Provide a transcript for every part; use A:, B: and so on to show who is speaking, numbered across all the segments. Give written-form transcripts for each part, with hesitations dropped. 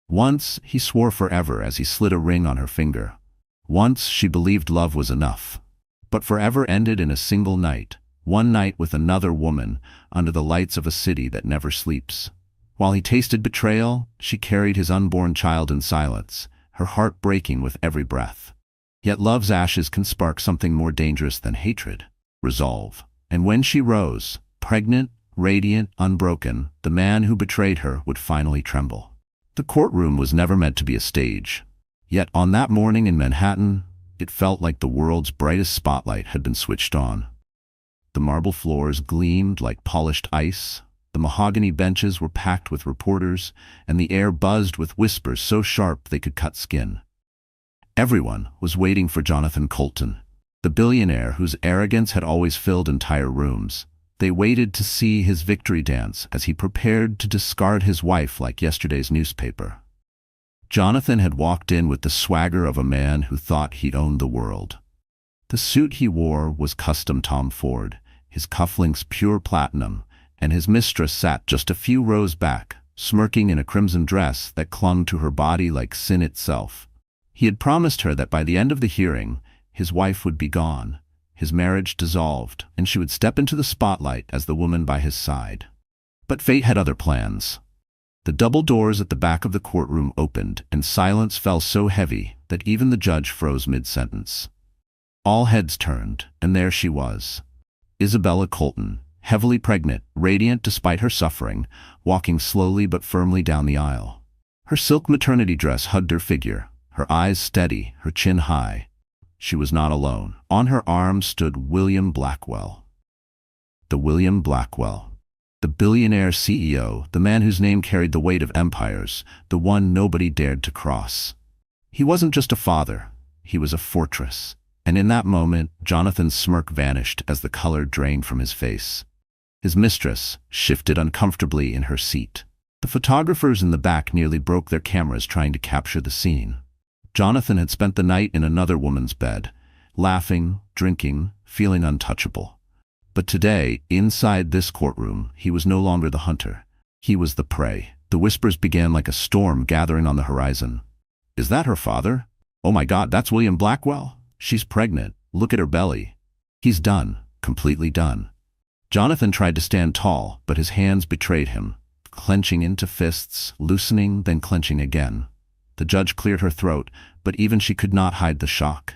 A: Once he swore forever as he slid a ring on her finger. Once she believed love was enough. But forever ended in a single night, one night with another woman, under the lights of a city that never sleeps. While he tasted betrayal, she carried his unborn child in silence, her heart breaking with every breath. Yet love's ashes can spark something more dangerous than hatred: resolve. And when she rose, pregnant, radiant, unbroken, the man who betrayed her would finally tremble. The courtroom was never meant to be a stage. Yet on that morning in Manhattan, it felt like the world's brightest spotlight had been switched on. The marble floors gleamed like polished ice, the mahogany benches were packed with reporters, and the air buzzed with whispers so sharp they could cut skin. Everyone was waiting for Jonathan Colton, the billionaire whose arrogance had always filled entire rooms. They waited to see his victory dance as he prepared to discard his wife like yesterday's newspaper. Jonathan had walked in with the swagger of a man who thought he'd owned the world. The suit he wore was custom Tom Ford, his cufflinks pure platinum, and his mistress sat just a few rows back, smirking in a crimson dress that clung to her body like sin itself. He had promised her that by the end of the hearing, his wife would be gone, his marriage dissolved, and she would step into the spotlight as the woman by his side. But fate had other plans. The double doors at the back of the courtroom opened, and silence fell so heavy that even the judge froze mid-sentence. All heads turned, and there she was, Isabella Colton, heavily pregnant, radiant despite her suffering, walking slowly but firmly down the aisle. Her silk maternity dress hugged her figure, her eyes steady, her chin high. She was not alone. On her arm stood William Blackwell. The William Blackwell. The billionaire CEO, the man whose name carried the weight of empires, the one nobody dared to cross. He wasn't just a father, he was a fortress. And in that moment, Jonathan's smirk vanished as the color drained from his face. His mistress shifted uncomfortably in her seat. The photographers in the back nearly broke their cameras trying to capture the scene. Jonathan had spent the night in another woman's bed, laughing, drinking, feeling untouchable. But today, inside this courtroom, he was no longer the hunter. He was the prey. The whispers began like a storm gathering on the horizon. Is that her father? Oh my God, that's William Blackwell? She's pregnant. Look at her belly. He's done. Completely done. Jonathan tried to stand tall, but his hands betrayed him, clenching into fists, loosening, then clenching again. The judge cleared her throat, but even she could not hide the shock.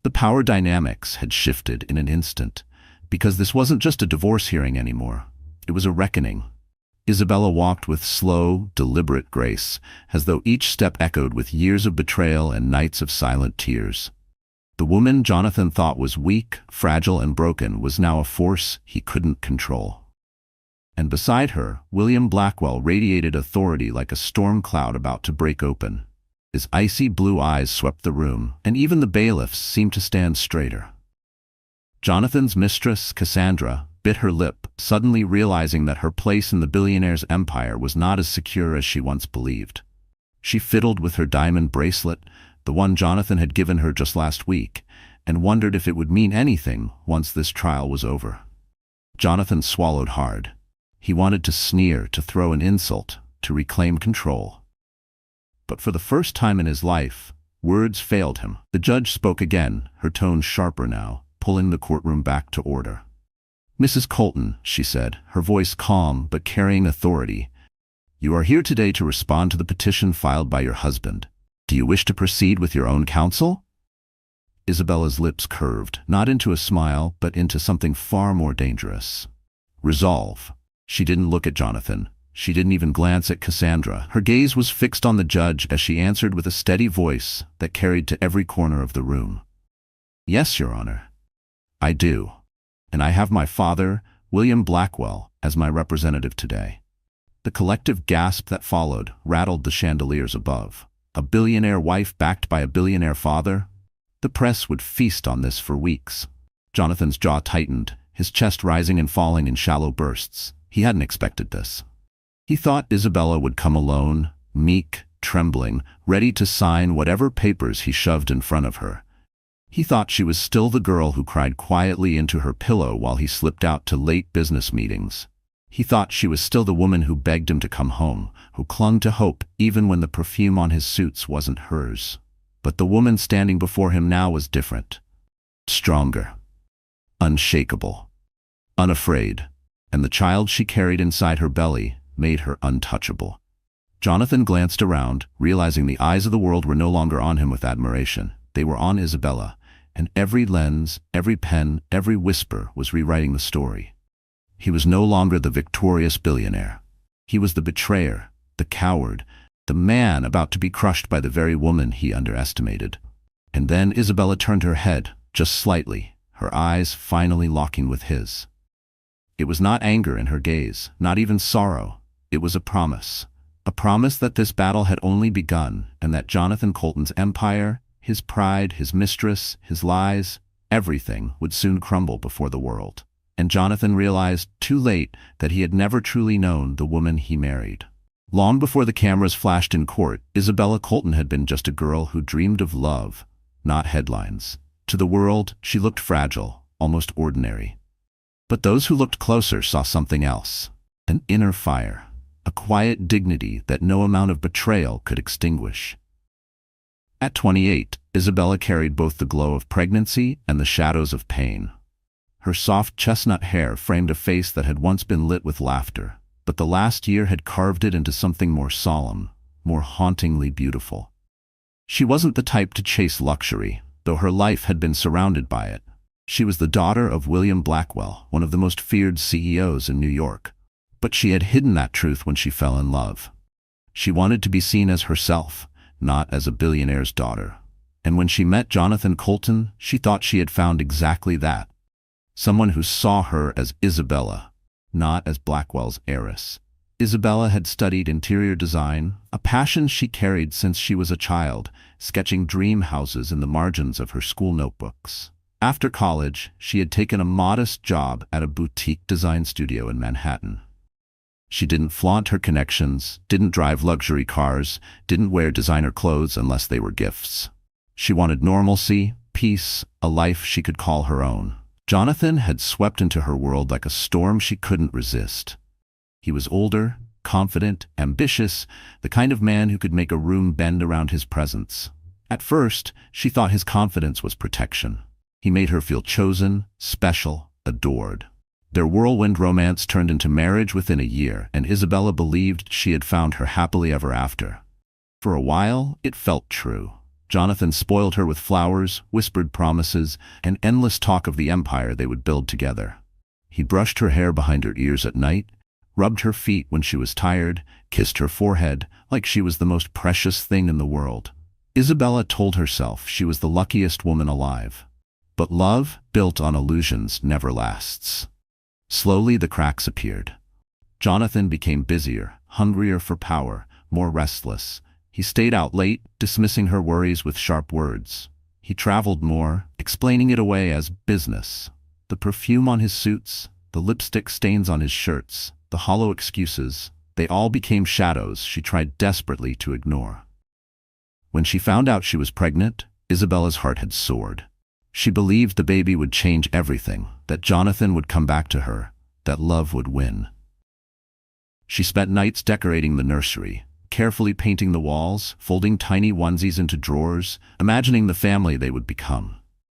A: The power dynamics had shifted in an instant, because this wasn't just a divorce hearing anymore. It was a reckoning. Isabella walked with slow, deliberate grace, as though each step echoed with years of betrayal and nights of silent tears. The woman Jonathan thought was weak, fragile, and broken was now a force he couldn't control. And beside her, William Blackwell radiated authority like a storm cloud about to break open. His icy blue eyes swept the room, and even the bailiffs seemed to stand straighter. Jonathan's mistress, Cassandra, bit her lip, suddenly realizing that her place in the billionaire's empire was not as secure as she once believed. She fiddled with her diamond bracelet, the one Jonathan had given her just last week, and wondered if it would mean anything once this trial was over. Jonathan swallowed hard. He wanted to sneer, to throw an insult, to reclaim control. But for the first time in his life, words failed him. The judge spoke again, her tone sharper now, pulling the courtroom back to order. "Mrs. Colton," she said, her voice calm but carrying authority, "you are here today to respond to the petition filed by your husband. Do you wish to proceed with your own counsel?" Isabella's lips curved, not into a smile, but into something far more dangerous. Resolve. She didn't look at Jonathan. She didn't even glance at Cassandra. Her gaze was fixed on the judge as she answered with a steady voice that carried to every corner of the room. "Yes, Your Honor. I do. And I have my father, William Blackwell, as my representative today." The collective gasp that followed rattled the chandeliers above. A billionaire wife backed by a billionaire father? The press would feast on this for weeks. Jonathan's jaw tightened, his chest rising and falling in shallow bursts. He hadn't expected this. He thought Isabella would come alone, meek, trembling, ready to sign whatever papers he shoved in front of her. He thought she was still the girl who cried quietly into her pillow while he slipped out to late business meetings. He thought she was still the woman who begged him to come home, who clung to hope even when the perfume on his suits wasn't hers. But the woman standing before him now was different. Stronger. Unshakable. Unafraid. And the child she carried inside her belly made her untouchable. Jonathan glanced around, realizing the eyes of the world were no longer on him with admiration. They were on Isabella, and every lens, every pen, every whisper was rewriting the story. He was no longer the victorious billionaire. He was the betrayer, the coward, the man about to be crushed by the very woman he underestimated. And then Isabella turned her head, just slightly, her eyes finally locking with his. It was not anger in her gaze, not even sorrow. It was a promise. A promise that this battle had only begun, and that Jonathan Colton's empire, his pride, his mistress, his lies, everything would soon crumble before the world. And Jonathan realized, too late, that he had never truly known the woman he married. Long before the cameras flashed in court, Isabella Colton had been just a girl who dreamed of love, not headlines. To the world, she looked fragile, almost ordinary. But those who looked closer saw something else. An inner fire. A quiet dignity that no amount of betrayal could extinguish. At 28, Isabella carried both the glow of pregnancy and the shadows of pain. Her soft chestnut hair framed a face that had once been lit with laughter, but the last year had carved it into something more solemn, more hauntingly beautiful. She wasn't the type to chase luxury, though her life had been surrounded by it. She was the daughter of William Blackwell, one of the most feared CEOs in New York. But she had hidden that truth when she fell in love. She wanted to be seen as herself, not as a billionaire's daughter. And when she met Jonathan Colton, she thought she had found exactly that. Someone who saw her as Isabella, not as Blackwell's heiress. Isabella had studied interior design, a passion she carried since she was a child, sketching dream houses in the margins of her school notebooks. After college, she had taken a modest job at a boutique design studio in Manhattan. She didn't flaunt her connections, didn't drive luxury cars, didn't wear designer clothes unless they were gifts. She wanted normalcy, peace, a life she could call her own. Jonathan had swept into her world like a storm she couldn't resist. He was older, confident, ambitious, the kind of man who could make a room bend around his presence. At first, she thought his confidence was protection. He made her feel chosen, special, adored. Their whirlwind romance turned into marriage within a year, and Isabella believed she had found her happily ever after. For a while, it felt true. Jonathan spoiled her with flowers, whispered promises, and endless talk of the empire they would build together. He brushed her hair behind her ears at night, rubbed her feet when she was tired, kissed her forehead like she was the most precious thing in the world. Isabella told herself she was the luckiest woman alive. But love, built on illusions, never lasts. Slowly the cracks appeared. Jonathan became busier, hungrier for power, more restless. He stayed out late, dismissing her worries with sharp words. He traveled more, explaining it away as business. The perfume on his suits, the lipstick stains on his shirts, the hollow excuses, they all became shadows she tried desperately to ignore. When she found out she was pregnant, Isabella's heart had soared. She believed the baby would change everything, that Jonathan would come back to her, that love would win. She spent nights decorating the nursery, carefully painting the walls, folding tiny onesies into drawers, imagining the family they would become.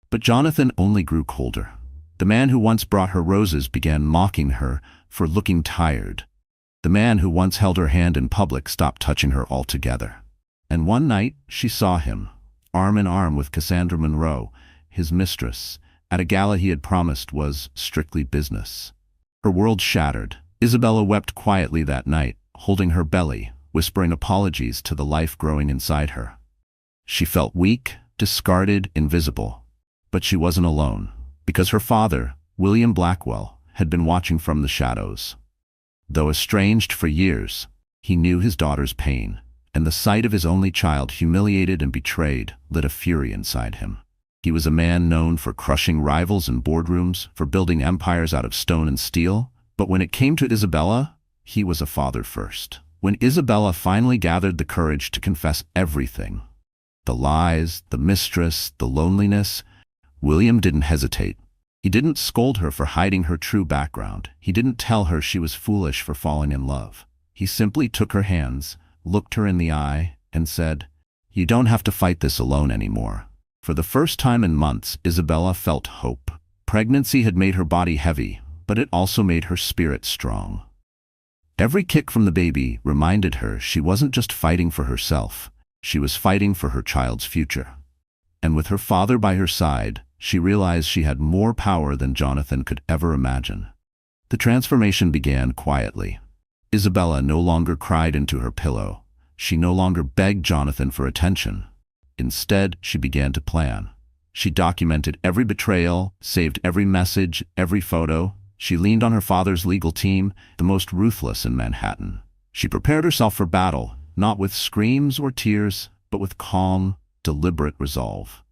A: But Jonathan only grew colder. The man who once brought her roses began mocking her for looking tired. The man who once held her hand in public stopped touching her altogether. And one night, she saw him, arm in arm with Cassandra Monroe, his mistress, at a gala he had promised was strictly business. Her world shattered. Isabella wept quietly that night, holding her belly, whispering apologies to the life growing inside her. She felt weak, discarded, invisible. But she wasn't alone, because her father, William Blackwell, had been watching from the shadows. Though estranged for years, he knew his daughter's pain, and the sight of his only child humiliated and betrayed lit a fury inside him. He was a man known for crushing rivals in boardrooms, for building empires out of stone and steel, but when it came to Isabella, he was a father first. When Isabella finally gathered the courage to confess everything, the lies, the mistress, the loneliness, William didn't hesitate. He didn't scold her for hiding her true background. He didn't tell her she was foolish for falling in love. He simply took her hands, looked her in the eye, and said, "You don't have to fight this alone anymore." For the first time in months, Isabella felt hope. Pregnancy had made her body heavy, but it also made her spirit strong. Every kick from the baby reminded her she wasn't just fighting for herself, she was fighting for her child's future. And with her father by her side, she realized she had more power than Jonathan could ever imagine. The transformation began quietly. Isabella no longer cried into her pillow. She no longer begged Jonathan for attention. Instead, she began to plan. She documented every betrayal, saved every message, every photo. She leaned on her father's legal team, the most ruthless in Manhattan. She prepared herself for battle, not with screams or tears, but with calm, deliberate resolve.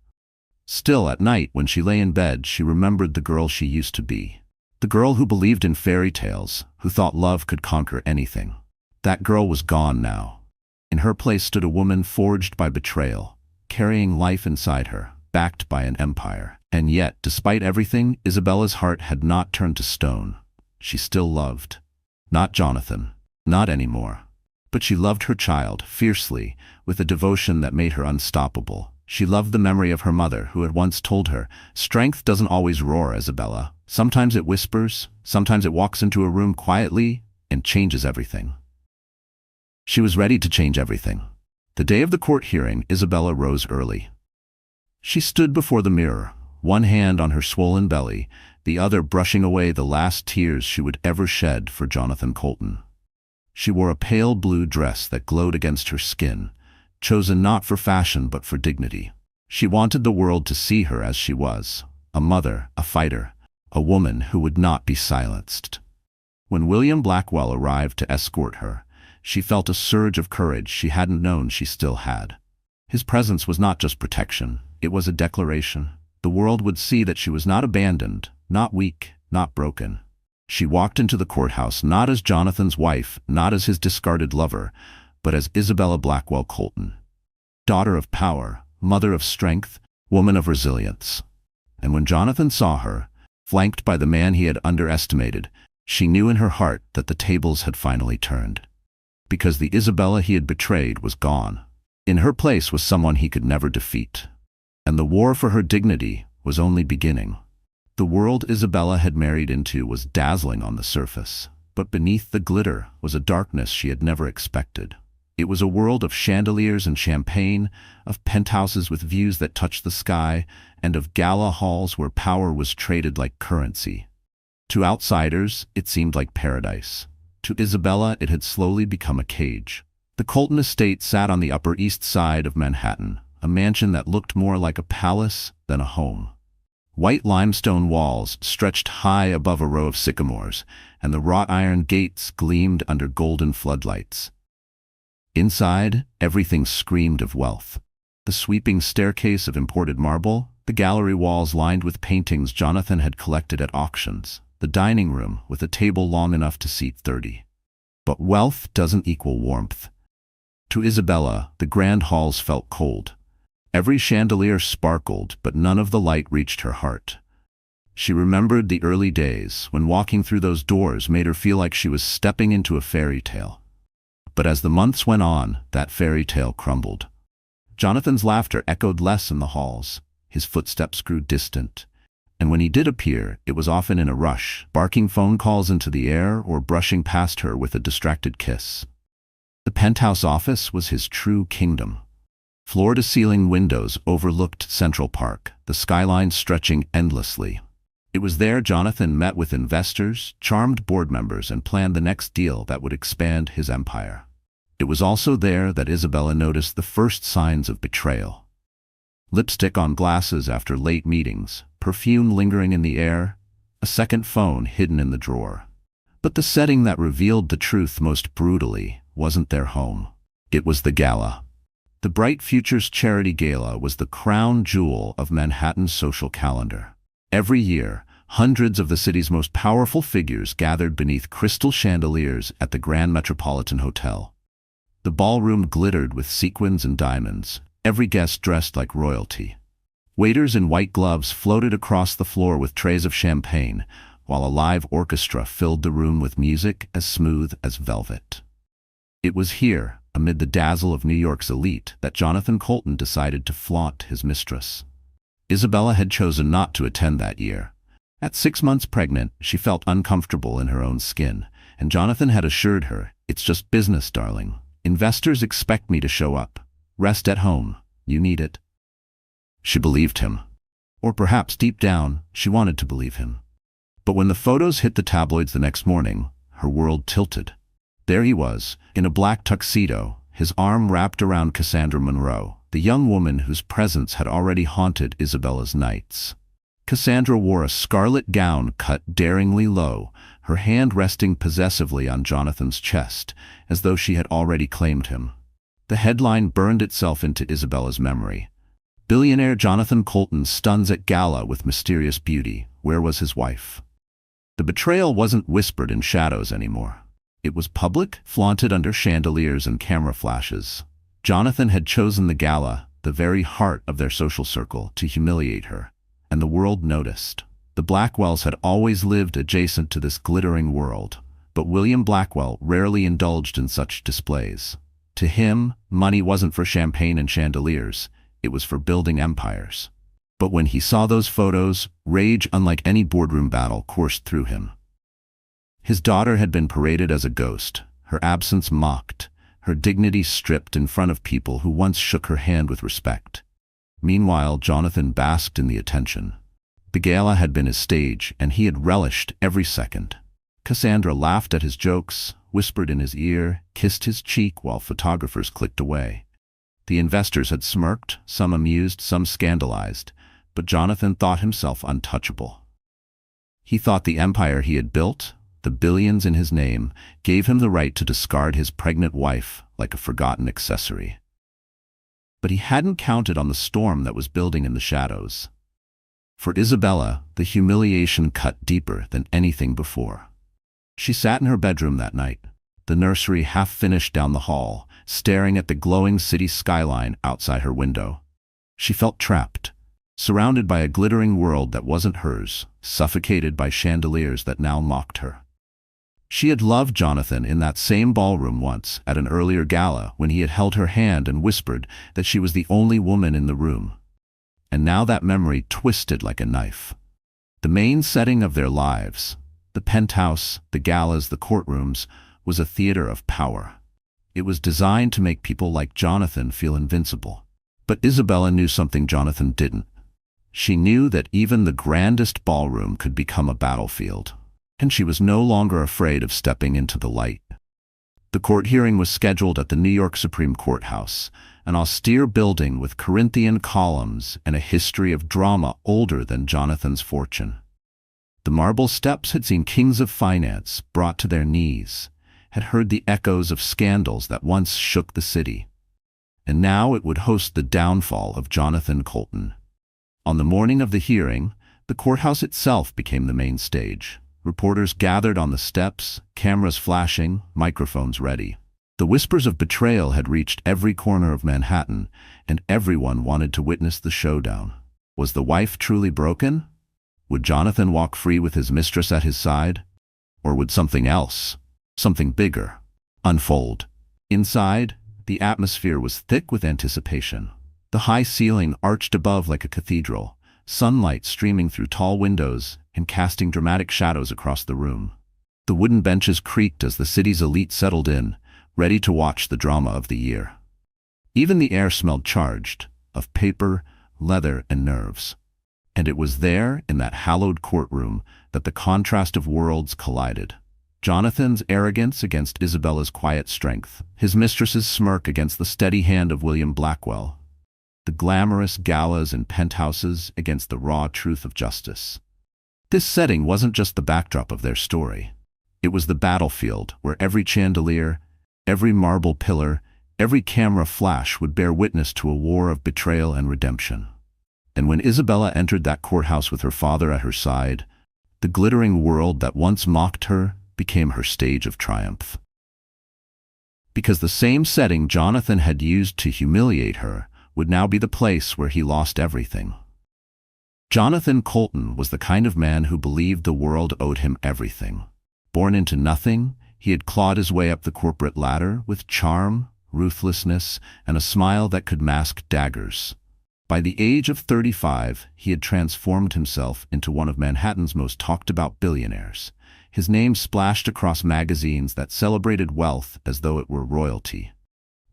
A: Still, at night, when she lay in bed, she remembered the girl she used to be. The girl who believed in fairy tales, who thought love could conquer anything. That girl was gone now. In her place stood a woman forged by betrayal, carrying life inside her, backed by an empire. And yet, despite everything, Isabella's heart had not turned to stone. She still loved. Not Jonathan. Not anymore. But she loved her child, fiercely, with a devotion that made her unstoppable. She loved the memory of her mother, who had once told her, "Strength doesn't always roar, Isabella. Sometimes it whispers, sometimes it walks into a room quietly and changes everything." She was ready to change everything. The day of the court hearing, Isabella rose early. She stood before the mirror, one hand on her swollen belly, the other brushing away the last tears she would ever shed for Jonathan Colton. She wore a pale blue dress that glowed against her skin, chosen not for fashion but for dignity. She wanted the world to see her as she was, a mother, a fighter, a woman who would not be silenced. When William Blackwell arrived to escort her, she felt a surge of courage she hadn't known she still had. His presence was not just protection, it was a declaration. The world would see that she was not abandoned, not weak, not broken. She walked into the courthouse not as Jonathan's wife, not as his discarded lover, but as Isabella Blackwell Colton. Daughter of power, mother of strength, woman of resilience. And when Jonathan saw her, flanked by the man he had underestimated, she knew in her heart that the tables had finally turned. Because the Isabella he had betrayed was gone. In her place was someone he could never defeat. And the war for her dignity was only beginning. The world Isabella had married into was dazzling on the surface, but beneath the glitter was a darkness she had never expected. It was a world of chandeliers and champagne, of penthouses with views that touched the sky, and of gala halls where power was traded like currency. To outsiders, it seemed like paradise. To Isabella, it had slowly become a cage. The Colton estate sat on the Upper East Side of Manhattan, a mansion that looked more like a palace than a home. White limestone walls stretched high above a row of sycamores, and the wrought iron gates gleamed under golden floodlights. Inside, everything screamed of wealth. The sweeping staircase of imported marble, the gallery walls lined with paintings Jonathan had collected at auctions, the dining room with a table long enough to seat 30. But wealth doesn't equal warmth. To Isabella, the grand halls felt cold. Every chandelier sparkled, but none of the light reached her heart. She remembered the early days when walking through those doors made her feel like she was stepping into a fairy tale. But as the months went on, that fairy tale crumbled. Jonathan's laughter echoed less in the halls. His footsteps grew distant. And when he did appear, it was often in a rush, barking phone calls into the air or brushing past her with a distracted kiss. The penthouse office was his true kingdom. Floor-to-ceiling windows overlooked Central Park, the skyline stretching endlessly. It was there Jonathan met with investors, charmed board members, and planned the next deal that would expand his empire. It was also there that Isabella noticed the first signs of betrayal. Lipstick on glasses after late meetings, perfume lingering in the air, a second phone hidden in the drawer. But the setting that revealed the truth most brutally wasn't their home. It was the gala. The Bright Futures Charity Gala was the crown jewel of Manhattan's social calendar. Every year, hundreds of the city's most powerful figures gathered beneath crystal chandeliers at the Grand Metropolitan Hotel. The ballroom glittered with sequins and diamonds, every guest dressed like royalty. Waiters in white gloves floated across the floor with trays of champagne, while a live orchestra filled the room with music as smooth as velvet. It was here, amid the dazzle of New York's elite, that Jonathan Colton decided to flaunt his mistress. Isabella had chosen not to attend that year. At 6 months pregnant, she felt uncomfortable in her own skin, and Jonathan had assured her, "It's just business, darling. Investors expect me to show up. Rest at home. You need it." She believed him. Or perhaps deep down, she wanted to believe him. But when the photos hit the tabloids the next morning, her world tilted. There he was, in a black tuxedo, his arm wrapped around Cassandra Monroe, the young woman whose presence had already haunted Isabella's nights. Cassandra wore a scarlet gown cut daringly low, her hand resting possessively on Jonathan's chest, as though she had already claimed him. The headline burned itself into Isabella's memory. "Billionaire Jonathan Colton stuns at gala with mysterious beauty. Where was his wife?" The betrayal wasn't whispered in shadows anymore. It was public, flaunted under chandeliers and camera flashes. Jonathan had chosen the gala, the very heart of their social circle, to humiliate her, and the world noticed. The Blackwells had always lived adjacent to this glittering world, but William Blackwell rarely indulged in such displays. To him, money wasn't for champagne and chandeliers, it was for building empires. But when he saw those photos, rage unlike any boardroom battle coursed through him. His daughter had been paraded as a ghost, her absence mocked, her dignity stripped in front of people who once shook her hand with respect. Meanwhile, Jonathan basked in the attention. The gala had been his stage, and he had relished every second. Cassandra laughed at his jokes, whispered in his ear, kissed his cheek while photographers clicked away. The investors had smirked, some amused, some scandalized, but Jonathan thought himself untouchable. He thought the empire he had built, the billions in his name, gave him the right to discard his pregnant wife like a forgotten accessory. But he hadn't counted on the storm that was building in the shadows. For Isabella, the humiliation cut deeper than anything before. She sat in her bedroom that night, the nursery half finished down the hall, staring at the glowing city skyline outside her window. She felt trapped, surrounded by a glittering world that wasn't hers, suffocated by chandeliers that now mocked her. She had loved Jonathan in that same ballroom once, at an earlier gala, when he had held her hand and whispered that she was the only woman in the room. And now that memory twisted like a knife. The main setting of their lives, the penthouse, the galas, the courtrooms, was a theater of power. It was designed to make people like Jonathan feel invincible. But Isabella knew something Jonathan didn't. She knew that even the grandest ballroom could become a battlefield, and she was no longer afraid of stepping into the light. The court hearing was scheduled at the New York Supreme Courthouse, an austere building with Corinthian columns and a history of drama older than Jonathan's fortune. The marble steps had seen kings of finance brought to their knees, had heard the echoes of scandals that once shook the city. And now it would host the downfall of Jonathan Colton. On the morning of the hearing, the courthouse itself became the main stage. Reporters gathered on the steps, cameras flashing, microphones ready. The whispers of betrayal had reached every corner of Manhattan, and everyone wanted to witness the showdown. Was the wife truly broken? Would Jonathan walk free with his mistress at his side? Or would something else, something bigger, unfold? Inside, the atmosphere was thick with anticipation. The high ceiling arched above like a cathedral, sunlight streaming through tall windows and casting dramatic shadows across the room. The wooden benches creaked as the city's elite settled in, ready to watch the drama of the year. Even the air smelled charged, of paper, leather, and nerves. And it was there, in that hallowed courtroom, that the contrast of worlds collided. Jonathan's arrogance against Isabella's quiet strength, his mistress's smirk against the steady hand of William Blackwell, the glamorous galas and penthouses against the raw truth of justice. This setting wasn't just the backdrop of their story. It was the battlefield where every chandelier, every marble pillar, every camera flash would bear witness to a war of betrayal and redemption. And when Isabella entered that courthouse with her father at her side, the glittering world that once mocked her became her stage of triumph. Because the same setting Jonathan had used to humiliate her would now be the place where he lost everything. Jonathan Colton was the kind of man who believed the world owed him everything. Born into nothing, he had clawed his way up the corporate ladder with charm, ruthlessness, and a smile that could mask daggers. By the age of 35, he had transformed himself into one of Manhattan's most talked-about billionaires. His name splashed across magazines that celebrated wealth as though it were royalty.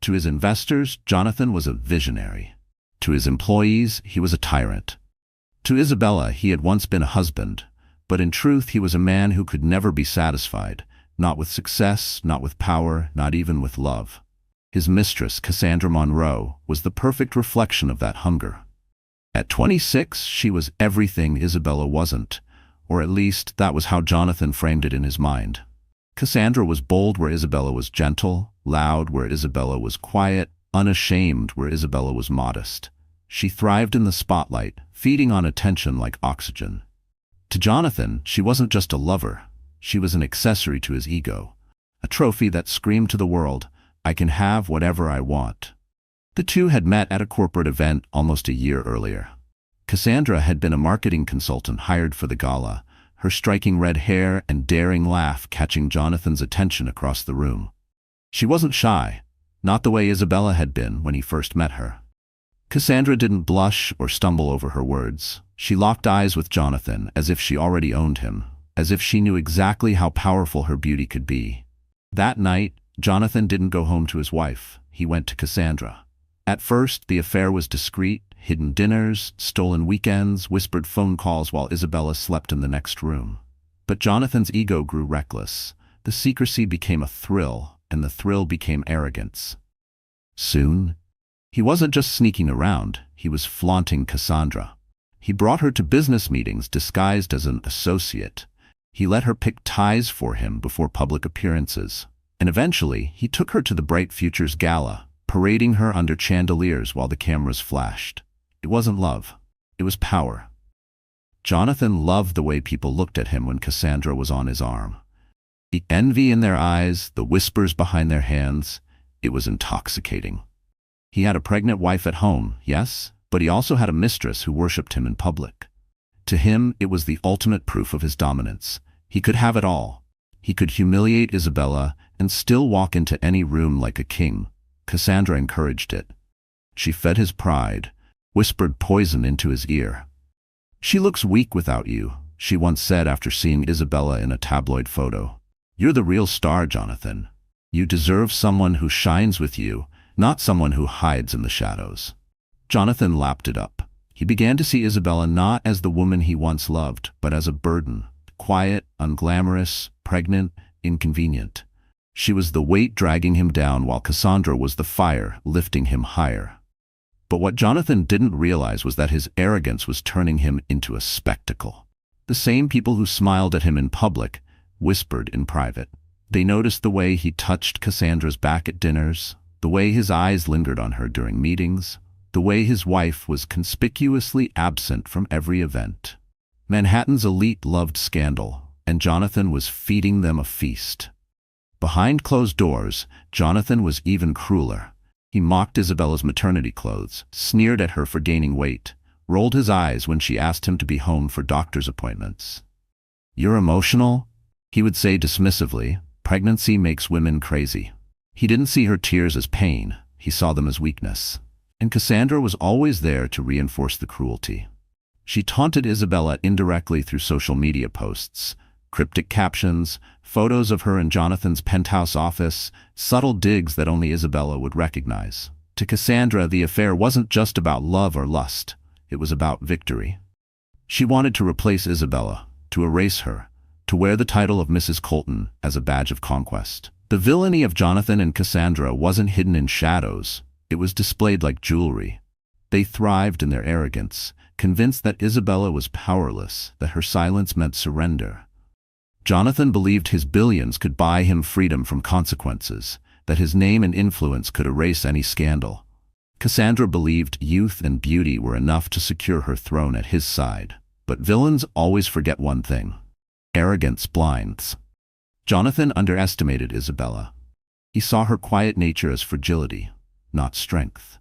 A: To his investors, Jonathan was a visionary. To his employees, he was a tyrant. To Isabella, he had once been a husband, but in truth he was a man who could never be satisfied, not with success, not with power, not even with love. His mistress, Cassandra Monroe, was the perfect reflection of that hunger. At 26, she was everything Isabella wasn't, or at least that was how Jonathan framed it in his mind. Cassandra was bold where Isabella was gentle, loud where Isabella was quiet, unashamed where Isabella was modest. She thrived in the spotlight, feeding on attention like oxygen. To Jonathan, she wasn't just a lover. She was an accessory to his ego, a trophy that screamed to the world, "I can have whatever I want." The two had met at a corporate event almost a year earlier. Cassandra had been a marketing consultant hired for the gala, her striking red hair and daring laugh catching Jonathan's attention across the room. She wasn't shy, not the way Isabella had been when he first met her. Cassandra didn't blush or stumble over her words. She locked eyes with Jonathan as if she already owned him, as if she knew exactly how powerful her beauty could be. That night, Jonathan didn't go home to his wife. He went to Cassandra. At first, the affair was discreet: hidden dinners, stolen weekends, whispered phone calls while Isabella slept in the next room. But Jonathan's ego grew reckless. The secrecy became a thrill, and the thrill became arrogance. Soon, he wasn't just sneaking around, he was flaunting Cassandra. He brought her to business meetings disguised as an associate. He let her pick ties for him before public appearances. And eventually, he took her to the Bright Futures Gala, parading her under chandeliers while the cameras flashed. It wasn't love. It was power. Jonathan loved the way people looked at him when Cassandra was on his arm. The envy in their eyes, the whispers behind their hands, it was intoxicating. He had a pregnant wife at home, yes, but he also had a mistress who worshipped him in public. To him, it was the ultimate proof of his dominance. He could have it all. He could humiliate Isabella and still walk into any room like a king. Cassandra encouraged it. She fed his pride, whispered poison into his ear. "She looks weak without you," she once said after seeing Isabella in a tabloid photo. "You're the real star, Jonathan. You deserve someone who shines with you, not someone who hides in the shadows." Jonathan lapped it up. He began to see Isabella not as the woman he once loved, but as a burden, quiet, unglamorous, pregnant, inconvenient. She was the weight dragging him down while Cassandra was the fire lifting him higher. But what Jonathan didn't realize was that his arrogance was turning him into a spectacle. The same people who smiled at him in public whispered in private. They noticed the way he touched Cassandra's back at dinners, the way his eyes lingered on her during meetings, the way his wife was conspicuously absent from every event. Manhattan's elite loved scandal, and Jonathan was feeding them a feast. Behind closed doors, Jonathan was even crueler. He mocked Isabella's maternity clothes, sneered at her for gaining weight, rolled his eyes when she asked him to be home for doctor's appointments. "You're emotional?" he would say dismissively. "Pregnancy makes women crazy." He didn't see her tears as pain, he saw them as weakness. And Cassandra was always there to reinforce the cruelty. She taunted Isabella indirectly through social media posts, cryptic captions, photos of her in Jonathan's penthouse office, subtle digs that only Isabella would recognize. To Cassandra, the affair wasn't just about love or lust, it was about victory. She wanted to replace Isabella, to erase her, to wear the title of Mrs. Colton as a badge of conquest. The villainy of Jonathan and Cassandra wasn't hidden in shadows, it was displayed like jewelry. They thrived in their arrogance, convinced that Isabella was powerless, that her silence meant surrender. Jonathan believed his billions could buy him freedom from consequences, that his name and influence could erase any scandal. Cassandra believed youth and beauty were enough to secure her throne at his side. But villains always forget one thing: arrogance blinds. Jonathan underestimated Isabella. He saw her quiet nature as fragility, not strength.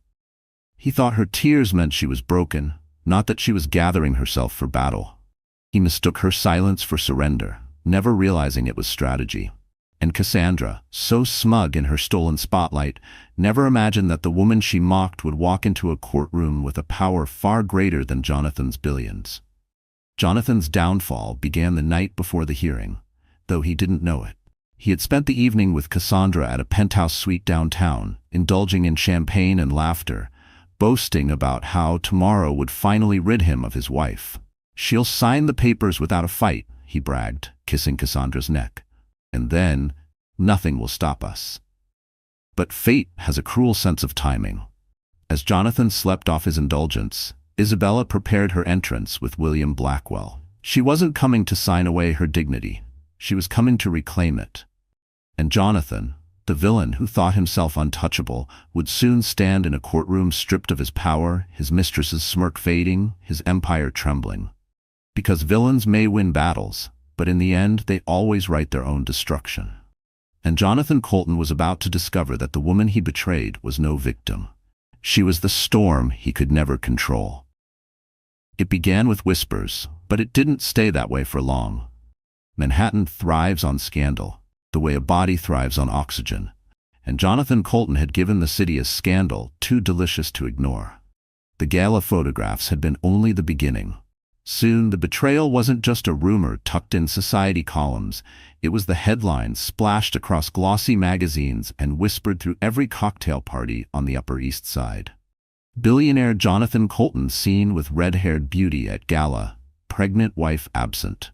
A: He thought her tears meant she was broken, not that she was gathering herself for battle. He mistook her silence for surrender, never realizing it was strategy. And Cassandra, so smug in her stolen spotlight, never imagined that the woman she mocked would walk into a courtroom with a power far greater than Jonathan's billions. Jonathan's downfall began the night before the hearing, though he didn't know it. He had spent the evening with Cassandra at a penthouse suite downtown, indulging in champagne and laughter, boasting about how tomorrow would finally rid him of his wife. "She'll sign the papers without a fight," he bragged, kissing Cassandra's neck. "And then, nothing will stop us." But fate has a cruel sense of timing. As Jonathan slept off his indulgence, Isabella prepared her entrance with William Blackwell. She wasn't coming to sign away her dignity. She was coming to reclaim it. And Jonathan, the villain who thought himself untouchable, would soon stand in a courtroom stripped of his power, his mistress's smirk fading, his empire trembling. Because villains may win battles, but in the end they always write their own destruction. And Jonathan Colton was about to discover that the woman he betrayed was no victim. She was the storm he could never control. It began with whispers, but it didn't stay that way for long. Manhattan thrives on scandal, the way a body thrives on oxygen, and Jonathan Colton had given the city a scandal too delicious to ignore. The gala photographs had been only the beginning. Soon the betrayal wasn't just a rumor tucked in society columns, it was the headlines splashed across glossy magazines and whispered through every cocktail party on the Upper East Side. Billionaire Jonathan Colton seen with red-haired beauty at gala, pregnant wife absent.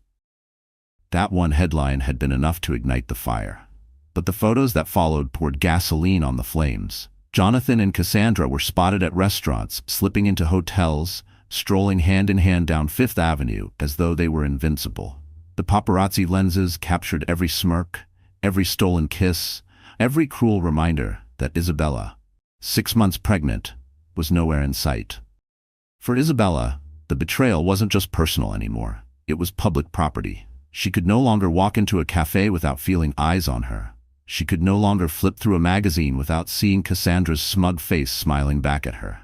A: That one headline had been enough to ignite the fire. But the photos that followed poured gasoline on the flames. Jonathan and Cassandra were spotted at restaurants, slipping into hotels, strolling hand-in-hand down Fifth Avenue as though they were invincible. The paparazzi lenses captured every smirk, every stolen kiss, every cruel reminder that Isabella, 6 months pregnant, was nowhere in sight. For Isabella, the betrayal wasn't just personal anymore. It was public property. She could no longer walk into a cafe without feeling eyes on her. She could no longer flip through a magazine without seeing Cassandra's smug face smiling back at her.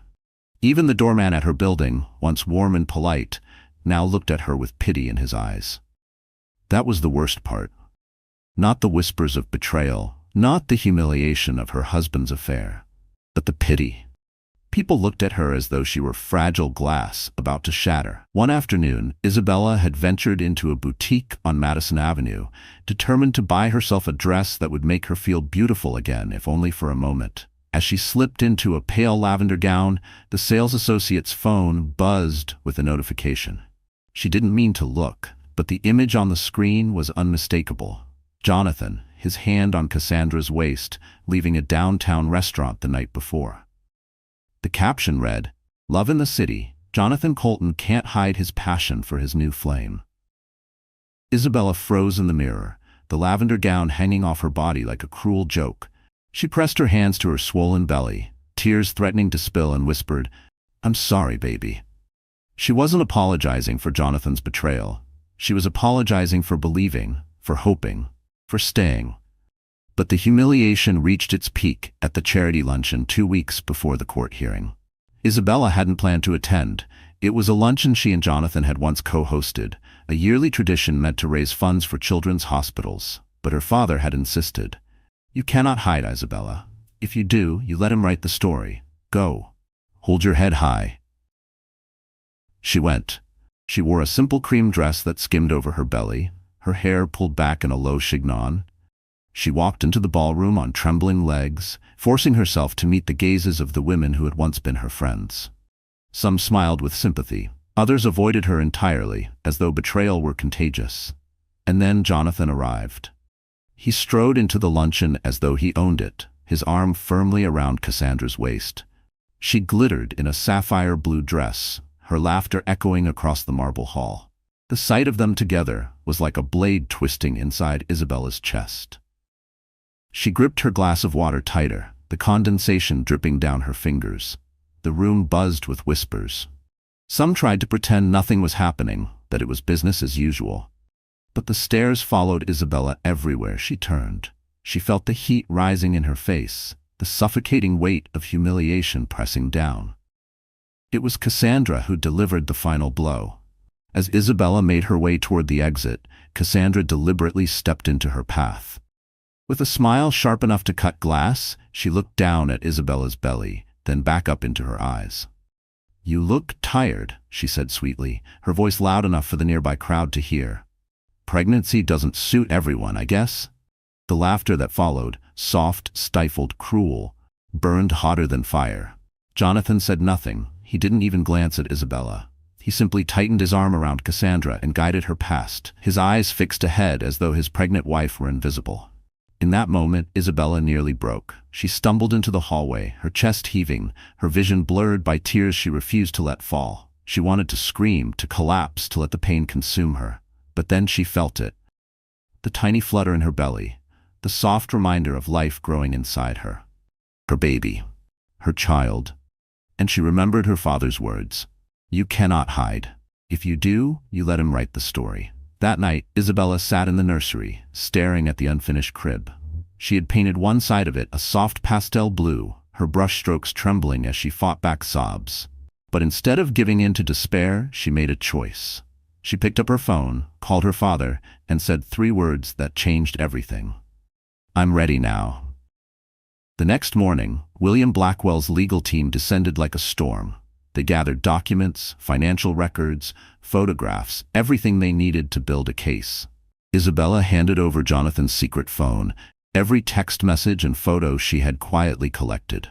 A: Even the doorman at her building, once warm and polite, now looked at her with pity in his eyes. That was the worst part. Not the whispers of betrayal, not the humiliation of her husband's affair, but the pity. People looked at her as though she were fragile glass about to shatter. One afternoon, Isabella had ventured into a boutique on Madison Avenue, determined to buy herself a dress that would make her feel beautiful again, if only for a moment. As she slipped into a pale lavender gown, the sales associate's phone buzzed with a notification. She didn't mean to look, but the image on the screen was unmistakable. Jonathan, his hand on Cassandra's waist, leaving a downtown restaurant the night before. The caption read, "Love in the city, Jonathan Colton can't hide his passion for his new flame." Isabella froze in the mirror, the lavender gown hanging off her body like a cruel joke. She pressed her hands to her swollen belly, tears threatening to spill, and whispered, "I'm sorry, baby." She wasn't apologizing for Jonathan's betrayal. She was apologizing for believing, for hoping, for staying. But the humiliation reached its peak at the charity luncheon 2 weeks before the court hearing. Isabella hadn't planned to attend. It was a luncheon she and Jonathan had once co-hosted, a yearly tradition meant to raise funds for children's hospitals. But her father had insisted. "You cannot hide, Isabella. If you do, you let him write the story. Go. Hold your head high." She went. She wore a simple cream dress that skimmed over her belly, her hair pulled back in a low chignon. She walked into the ballroom on trembling legs, forcing herself to meet the gazes of the women who had once been her friends. Some smiled with sympathy. Others avoided her entirely, as though betrayal were contagious. And then Jonathan arrived. He strode into the luncheon as though he owned it, his arm firmly around Cassandra's waist. She glittered in a sapphire blue dress, her laughter echoing across the marble hall. The sight of them together was like a blade twisting inside Isabella's chest. She gripped her glass of water tighter, the condensation dripping down her fingers. The room buzzed with whispers. Some tried to pretend nothing was happening, that it was business as usual. But the stares followed Isabella everywhere she turned. She felt the heat rising in her face, the suffocating weight of humiliation pressing down. It was Cassandra who delivered the final blow. As Isabella made her way toward the exit, Cassandra deliberately stepped into her path. With a smile sharp enough to cut glass, she looked down at Isabella's belly, then back up into her eyes. "You look tired," she said sweetly, her voice loud enough for the nearby crowd to hear. "Pregnancy doesn't suit everyone, I guess?" The laughter that followed, soft, stifled, cruel, burned hotter than fire. Jonathan said nothing. He didn't even glance at Isabella. He simply tightened his arm around Cassandra and guided her past, his eyes fixed ahead as though his pregnant wife were invisible. In that moment, Isabella nearly broke. She stumbled into the hallway, her chest heaving, her vision blurred by tears she refused to let fall. She wanted to scream, to collapse, to let the pain consume her. But then she felt it. The tiny flutter in her belly, the soft reminder of life growing inside her. Her baby, her child. And she remembered her father's words. "You cannot hide. If you do, you let him write the story." That night, Isabella sat in the nursery, staring at the unfinished crib. She had painted one side of it a soft pastel blue, her brushstrokes trembling as she fought back sobs. But instead of giving in to despair, she made a choice. She picked up her phone, called her father, and said 3 words that changed everything. "I'm ready now." The next morning, William Blackwell's legal team descended like a storm. They gathered documents, financial records, photographs, everything they needed to build a case. Isabella handed over Jonathan's secret phone, every text message and photo she had quietly collected.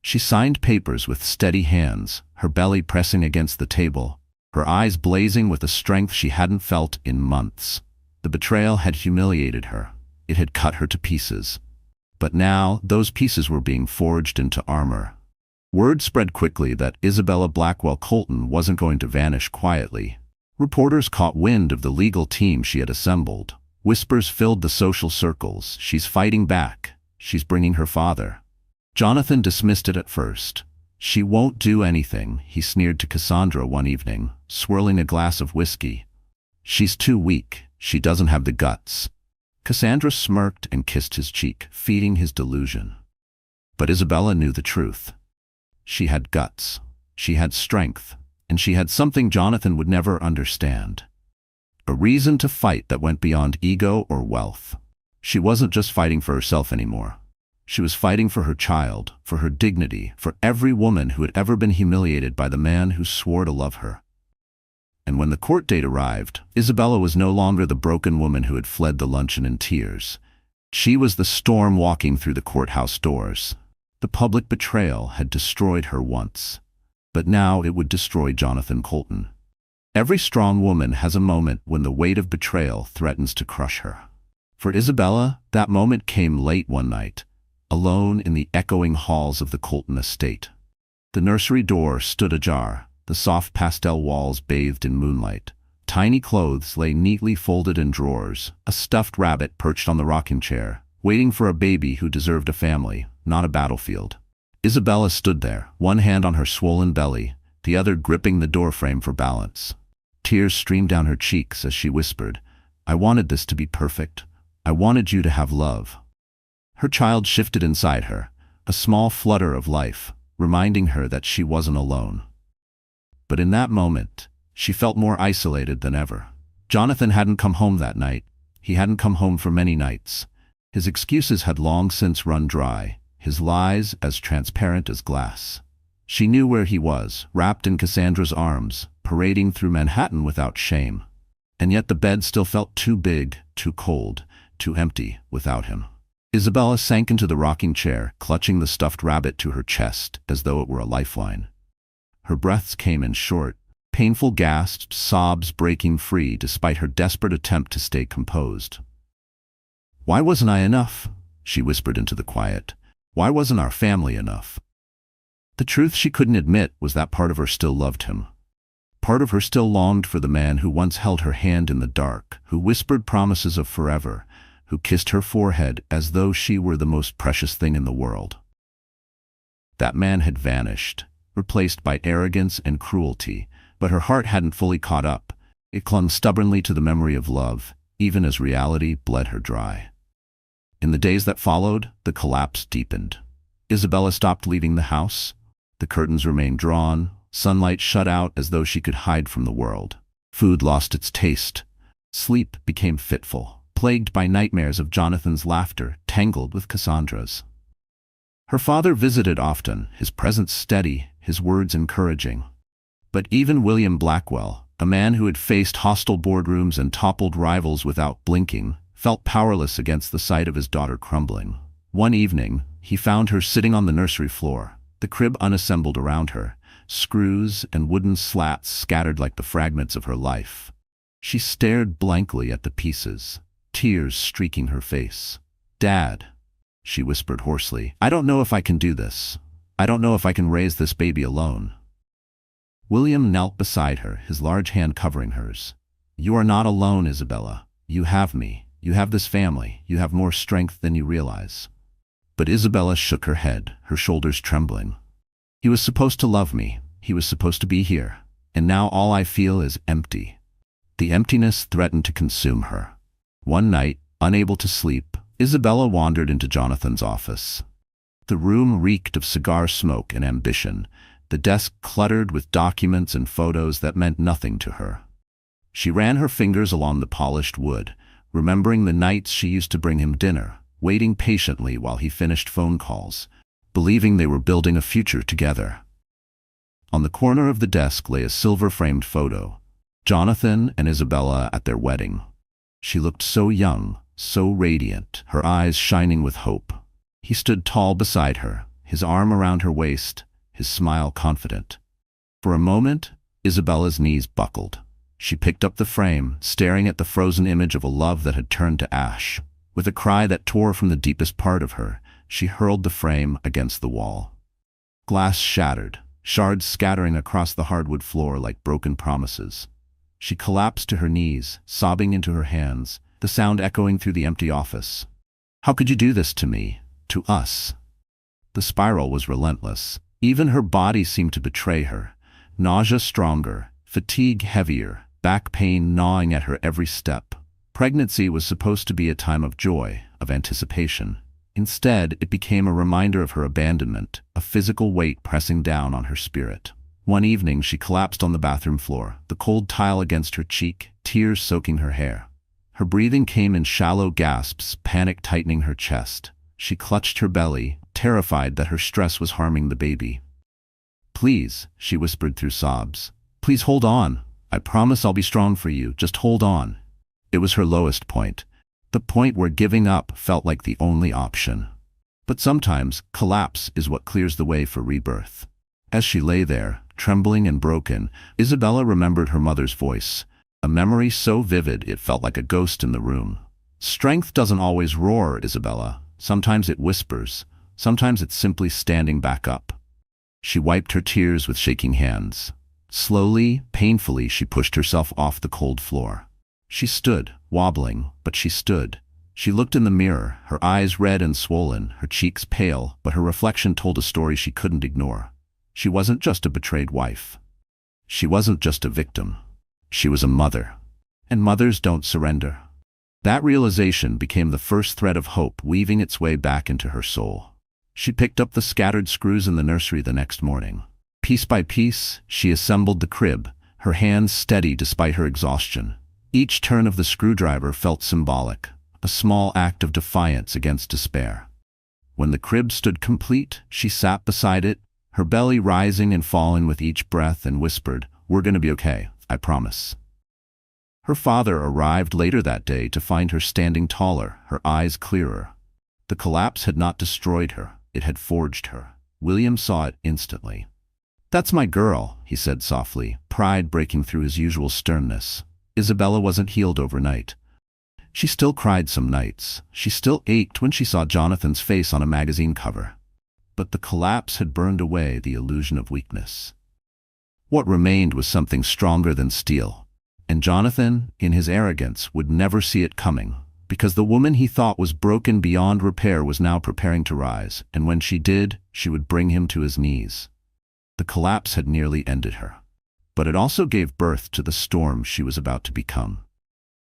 A: She signed papers with steady hands, her belly pressing against the table, her eyes blazing with a strength she hadn't felt in months. The betrayal had humiliated her. It had cut her to pieces. But now, those pieces were being forged into armor. Word spread quickly that Isabella Blackwell Colton wasn't going to vanish quietly. Reporters caught wind of the legal team she had assembled. Whispers filled the social circles. "She's fighting back. She's bringing her father." Jonathan dismissed it at first. "She won't do anything," he sneered to Cassandra one evening, swirling a glass of whiskey. "She's too weak. She doesn't have the guts." Cassandra smirked and kissed his cheek, feeding his delusion. But Isabella knew the truth. She had guts, she had strength, and she had something Jonathan would never understand. A reason to fight that went beyond ego or wealth. She wasn't just fighting for herself anymore. She was fighting for her child, for her dignity, for every woman who had ever been humiliated by the man who swore to love her. And when the court date arrived, Isabella was no longer the broken woman who had fled the luncheon in tears. She was the storm walking through the courthouse doors. The public betrayal had destroyed her once, but now it would destroy Jonathan Colton. Every strong woman has a moment when the weight of betrayal threatens to crush her. For Isabella, that moment came late one night, alone in the echoing halls of the Colton estate. The nursery door stood ajar, the soft pastel walls bathed in moonlight. Tiny clothes lay neatly folded in drawers, a stuffed rabbit perched on the rocking chair, waiting for a baby who deserved a family, not a battlefield. Isabella stood there, one hand on her swollen belly, the other gripping the doorframe for balance. Tears streamed down her cheeks as she whispered, "I wanted this to be perfect. I wanted you to have love." Her child shifted inside her, a small flutter of life, reminding her that she wasn't alone. But in that moment, she felt more isolated than ever. Jonathan hadn't come home that night. He hadn't come home for many nights. His excuses had long since run dry, his lies as transparent as glass. She knew where he was, wrapped in Cassandra's arms, parading through Manhattan without shame. And yet the bed still felt too big, too cold, too empty without him. Isabella sank into the rocking chair, clutching the stuffed rabbit to her chest as though it were a lifeline. Her breaths came in short, painful gasps, sobs breaking free despite her desperate attempt to stay composed. "Why wasn't I enough?" she whispered into the quiet. "Why wasn't our family enough?" The truth she couldn't admit was that part of her still loved him. Part of her still longed for the man who once held her hand in the dark, who whispered promises of forever, who kissed her forehead as though she were the most precious thing in the world. That man had vanished, replaced by arrogance and cruelty, but her heart hadn't fully caught up. It clung stubbornly to the memory of love, even as reality bled her dry. In the days that followed, the collapse deepened. Isabella stopped leaving the house. The curtains remained drawn, Sunlight shut out as though she could hide from the world. Food lost its taste. Sleep became fitful, plagued by nightmares of Jonathan's laughter tangled with Cassandra's. Her father visited often, his presence steady, his words encouraging. But even William Blackwell, a man who had faced hostile boardrooms and toppled rivals without blinking, felt powerless against the sight of his daughter crumbling. One evening, he found her sitting on the nursery floor, the crib unassembled around her, screws and wooden slats scattered like the fragments of her life. She stared blankly at the pieces, tears streaking her face. "Dad," she whispered hoarsely, "I don't know if I can do this. I don't know if I can raise this baby alone." William knelt beside her, his large hand covering hers. "You are not alone, Isabella. You have me. You have this family. You have more strength than you realize." But Isabella shook her head, her shoulders trembling. "He was supposed to love me. He was supposed to be here. And now all I feel is empty." The emptiness threatened to consume her. One night, unable to sleep, Isabella wandered into Jonathan's office. The room reeked of cigar smoke and ambition, the desk cluttered with documents and photos that meant nothing to her. She ran her fingers along the polished wood, remembering the nights she used to bring him dinner, waiting patiently while he finished phone calls, believing they were building a future together. On the corner of the desk lay a silver-framed photo, Jonathan and Isabella at their wedding. She looked so young, so radiant, her eyes shining with hope. He stood tall beside her, his arm around her waist, his smile confident. For a moment, Isabella's knees buckled. She picked up the frame, staring at the frozen image of a love that had turned to ash. With a cry that tore from the deepest part of her, she hurled the frame against the wall. Glass shattered, shards scattering across the hardwood floor like broken promises. She collapsed to her knees, sobbing into her hands, the sound echoing through the empty office. "How could you do this to me? To us?" The spiral was relentless. Even her body seemed to betray her. Nausea stronger, fatigue heavier, back pain gnawing at her every step. Pregnancy was supposed to be a time of joy, of anticipation. Instead, it became a reminder of her abandonment, a physical weight pressing down on her spirit. One evening, she collapsed on the bathroom floor, the cold tile against her cheek, tears soaking her hair. Her breathing came in shallow gasps, panic tightening her chest. She clutched her belly, terrified that her stress was harming the baby. "Please," she whispered through sobs. "Please hold on. I promise I'll be strong for you. Just hold on." It was her lowest point, the point where giving up felt like the only option. But sometimes, collapse is what clears the way for rebirth. As she lay there, trembling and broken, Isabella remembered her mother's voice, a memory so vivid it felt like a ghost in the room. "Strength doesn't always roar, Isabella. Sometimes it whispers. Sometimes it's simply standing back up." She wiped her tears with shaking hands. Slowly, painfully, she pushed herself off the cold floor. She stood, wobbling, but she stood. She looked in the mirror, her eyes red and swollen, her cheeks pale, but her reflection told a story she couldn't ignore. She wasn't just a betrayed wife. She wasn't just a victim. She was a mother. And mothers don't surrender. That realization became the first thread of hope weaving its way back into her soul. She picked up the scattered screws in the nursery the next morning. Piece by piece, she assembled the crib, her hands steady despite her exhaustion. Each turn of the screwdriver felt symbolic, a small act of defiance against despair. When the crib stood complete, she sat beside it, her belly rising and falling with each breath, and whispered, "We're gonna be okay, I promise." Her father arrived later that day to find her standing taller, her eyes clearer. The collapse had not destroyed her, it had forged her. William saw it instantly. "That's my girl," he said softly, pride breaking through his usual sternness. Isabella wasn't healed overnight. She still cried some nights. She still ached when she saw Jonathan's face on a magazine cover. But the collapse had burned away the illusion of weakness. What remained was something stronger than steel. And Jonathan, in his arrogance, would never see it coming, because the woman he thought was broken beyond repair was now preparing to rise, and when she did, she would bring him to his knees. The collapse had nearly ended her. But it also gave birth to the storm she was about to become.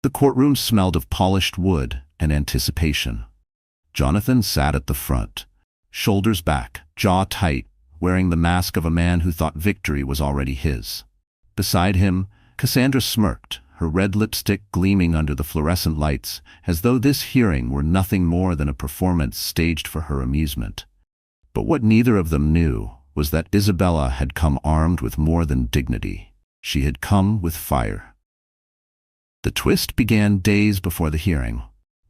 A: The courtroom smelled of polished wood and anticipation. Jonathan sat at the front, shoulders back, jaw tight, wearing the mask of a man who thought victory was already his. Beside him, Cassandra smirked, her red lipstick gleaming under the fluorescent lights, as though this hearing were nothing more than a performance staged for her amusement. But what neither of them knew was that Isabella had come armed with more than dignity. She had come with fire. The twist began days before the hearing.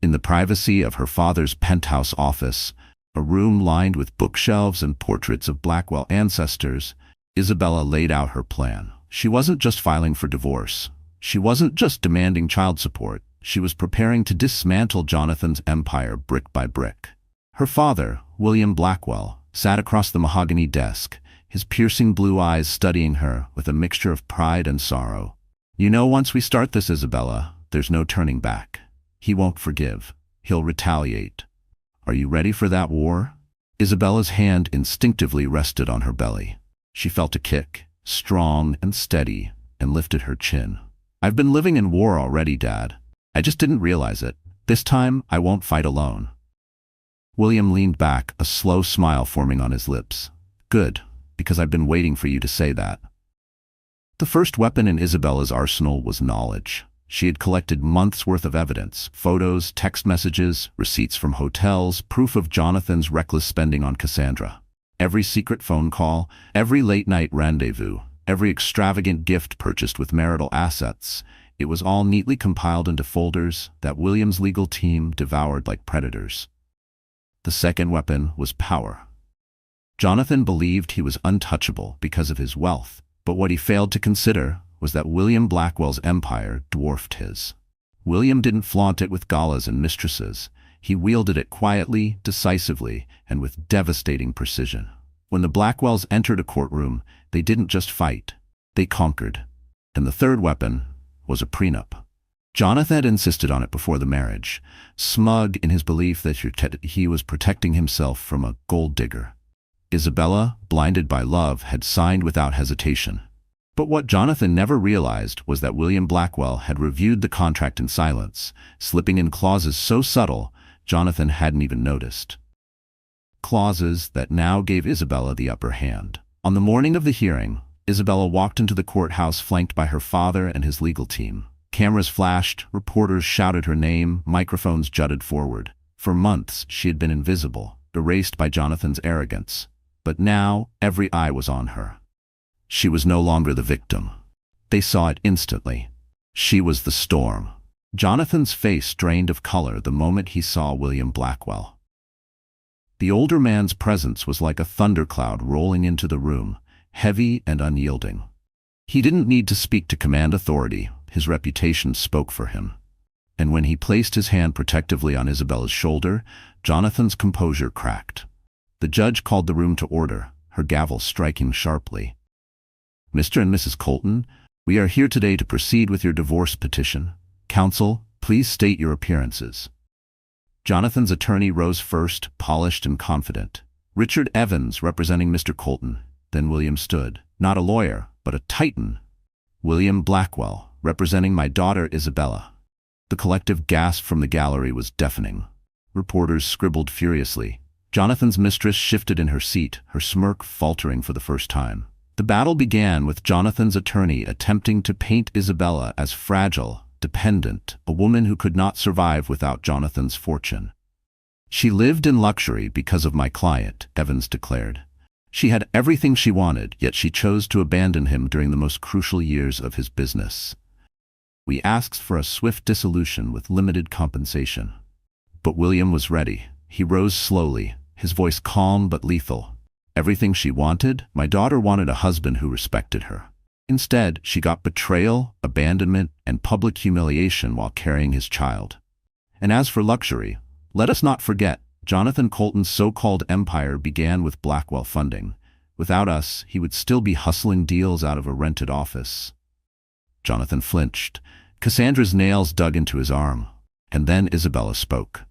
A: In the privacy of her father's penthouse office, a room lined with bookshelves and portraits of Blackwell ancestors, Isabella laid out her plan. She wasn't just filing for divorce. She wasn't just demanding child support. She was preparing to dismantle Jonathan's empire brick by brick. Her father, William Blackwell, sat across the mahogany desk, his piercing blue eyes studying her with a mixture of pride and sorrow. "You know, once we start this, Isabella, there's no turning back. He won't forgive. He'll retaliate. Are you ready for that war?" Isabella's hand instinctively rested on her belly. She felt a kick, strong and steady, and lifted her chin. "I've been living in war already, Dad. I just didn't realize it. This time, I won't fight alone." William leaned back, a slow smile forming on his lips. "Good, because I've been waiting for you to say that." The first weapon in Isabella's arsenal was knowledge. She had collected months' worth of evidence, photos, text messages, receipts from hotels, proof of Jonathan's reckless spending on Cassandra. Every secret phone call, every late-night rendezvous, every extravagant gift purchased with marital assets, it was all neatly compiled into folders that William's legal team devoured like predators. The second weapon was power. Jonathan believed he was untouchable because of his wealth, but what he failed to consider was that William Blackwell's empire dwarfed his. William didn't flaunt it with galas and mistresses. He wielded it quietly, decisively, and with devastating precision. When the Blackwells entered a courtroom, they didn't just fight, they conquered. And the third weapon was a prenup. Jonathan had insisted on it before the marriage, smug in his belief that he was protecting himself from a gold digger. Isabella, blinded by love, had signed without hesitation. But what Jonathan never realized was that William Blackwell had reviewed the contract in silence, slipping in clauses so subtle Jonathan hadn't even noticed. Clauses that now gave Isabella the upper hand. On the morning of the hearing, Isabella walked into the courthouse flanked by her father and his legal team. Cameras flashed, reporters shouted her name, microphones jutted forward. For months, she had been invisible, erased by Jonathan's arrogance. But now, every eye was on her. She was no longer the victim. They saw it instantly. She was the storm. Jonathan's face drained of color the moment he saw William Blackwell. The older man's presence was like a thundercloud rolling into the room, heavy and unyielding. He didn't need to speak to command authority. His reputation spoke for him. And when he placed his hand protectively on Isabella's shoulder, Jonathan's composure cracked. The judge called the room to order, her gavel striking sharply. "Mr. and Mrs. Colton, we are here today to proceed with your divorce petition. Counsel, please state your appearances." Jonathan's attorney rose first, polished and confident. Richard Evans, representing Mr. Colton. Then William stood, not a lawyer, but a titan. "William Blackwell, representing my daughter Isabella." The collective gasp from the gallery was deafening. Reporters scribbled furiously. Jonathan's mistress shifted in her seat, her smirk faltering for the first time. The battle began with Jonathan's attorney attempting to paint Isabella as fragile, dependent, a woman who could not survive without Jonathan's fortune. "She lived in luxury because of my client," Evans declared. "She had everything she wanted, yet she chose to abandon him during the most crucial years of his business. We asked for a swift dissolution with limited compensation." But William was ready. He rose slowly, his voice calm but lethal. "Everything she wanted? My daughter wanted a husband who respected her. Instead, she got betrayal, abandonment, and public humiliation while carrying his child. And as for luxury, let us not forget, Jonathan Colton's so-called empire began with Blackwell funding. Without us, he would still be hustling deals out of a rented office." Jonathan flinched. Cassandra's nails dug into his arm. And then Isabella spoke.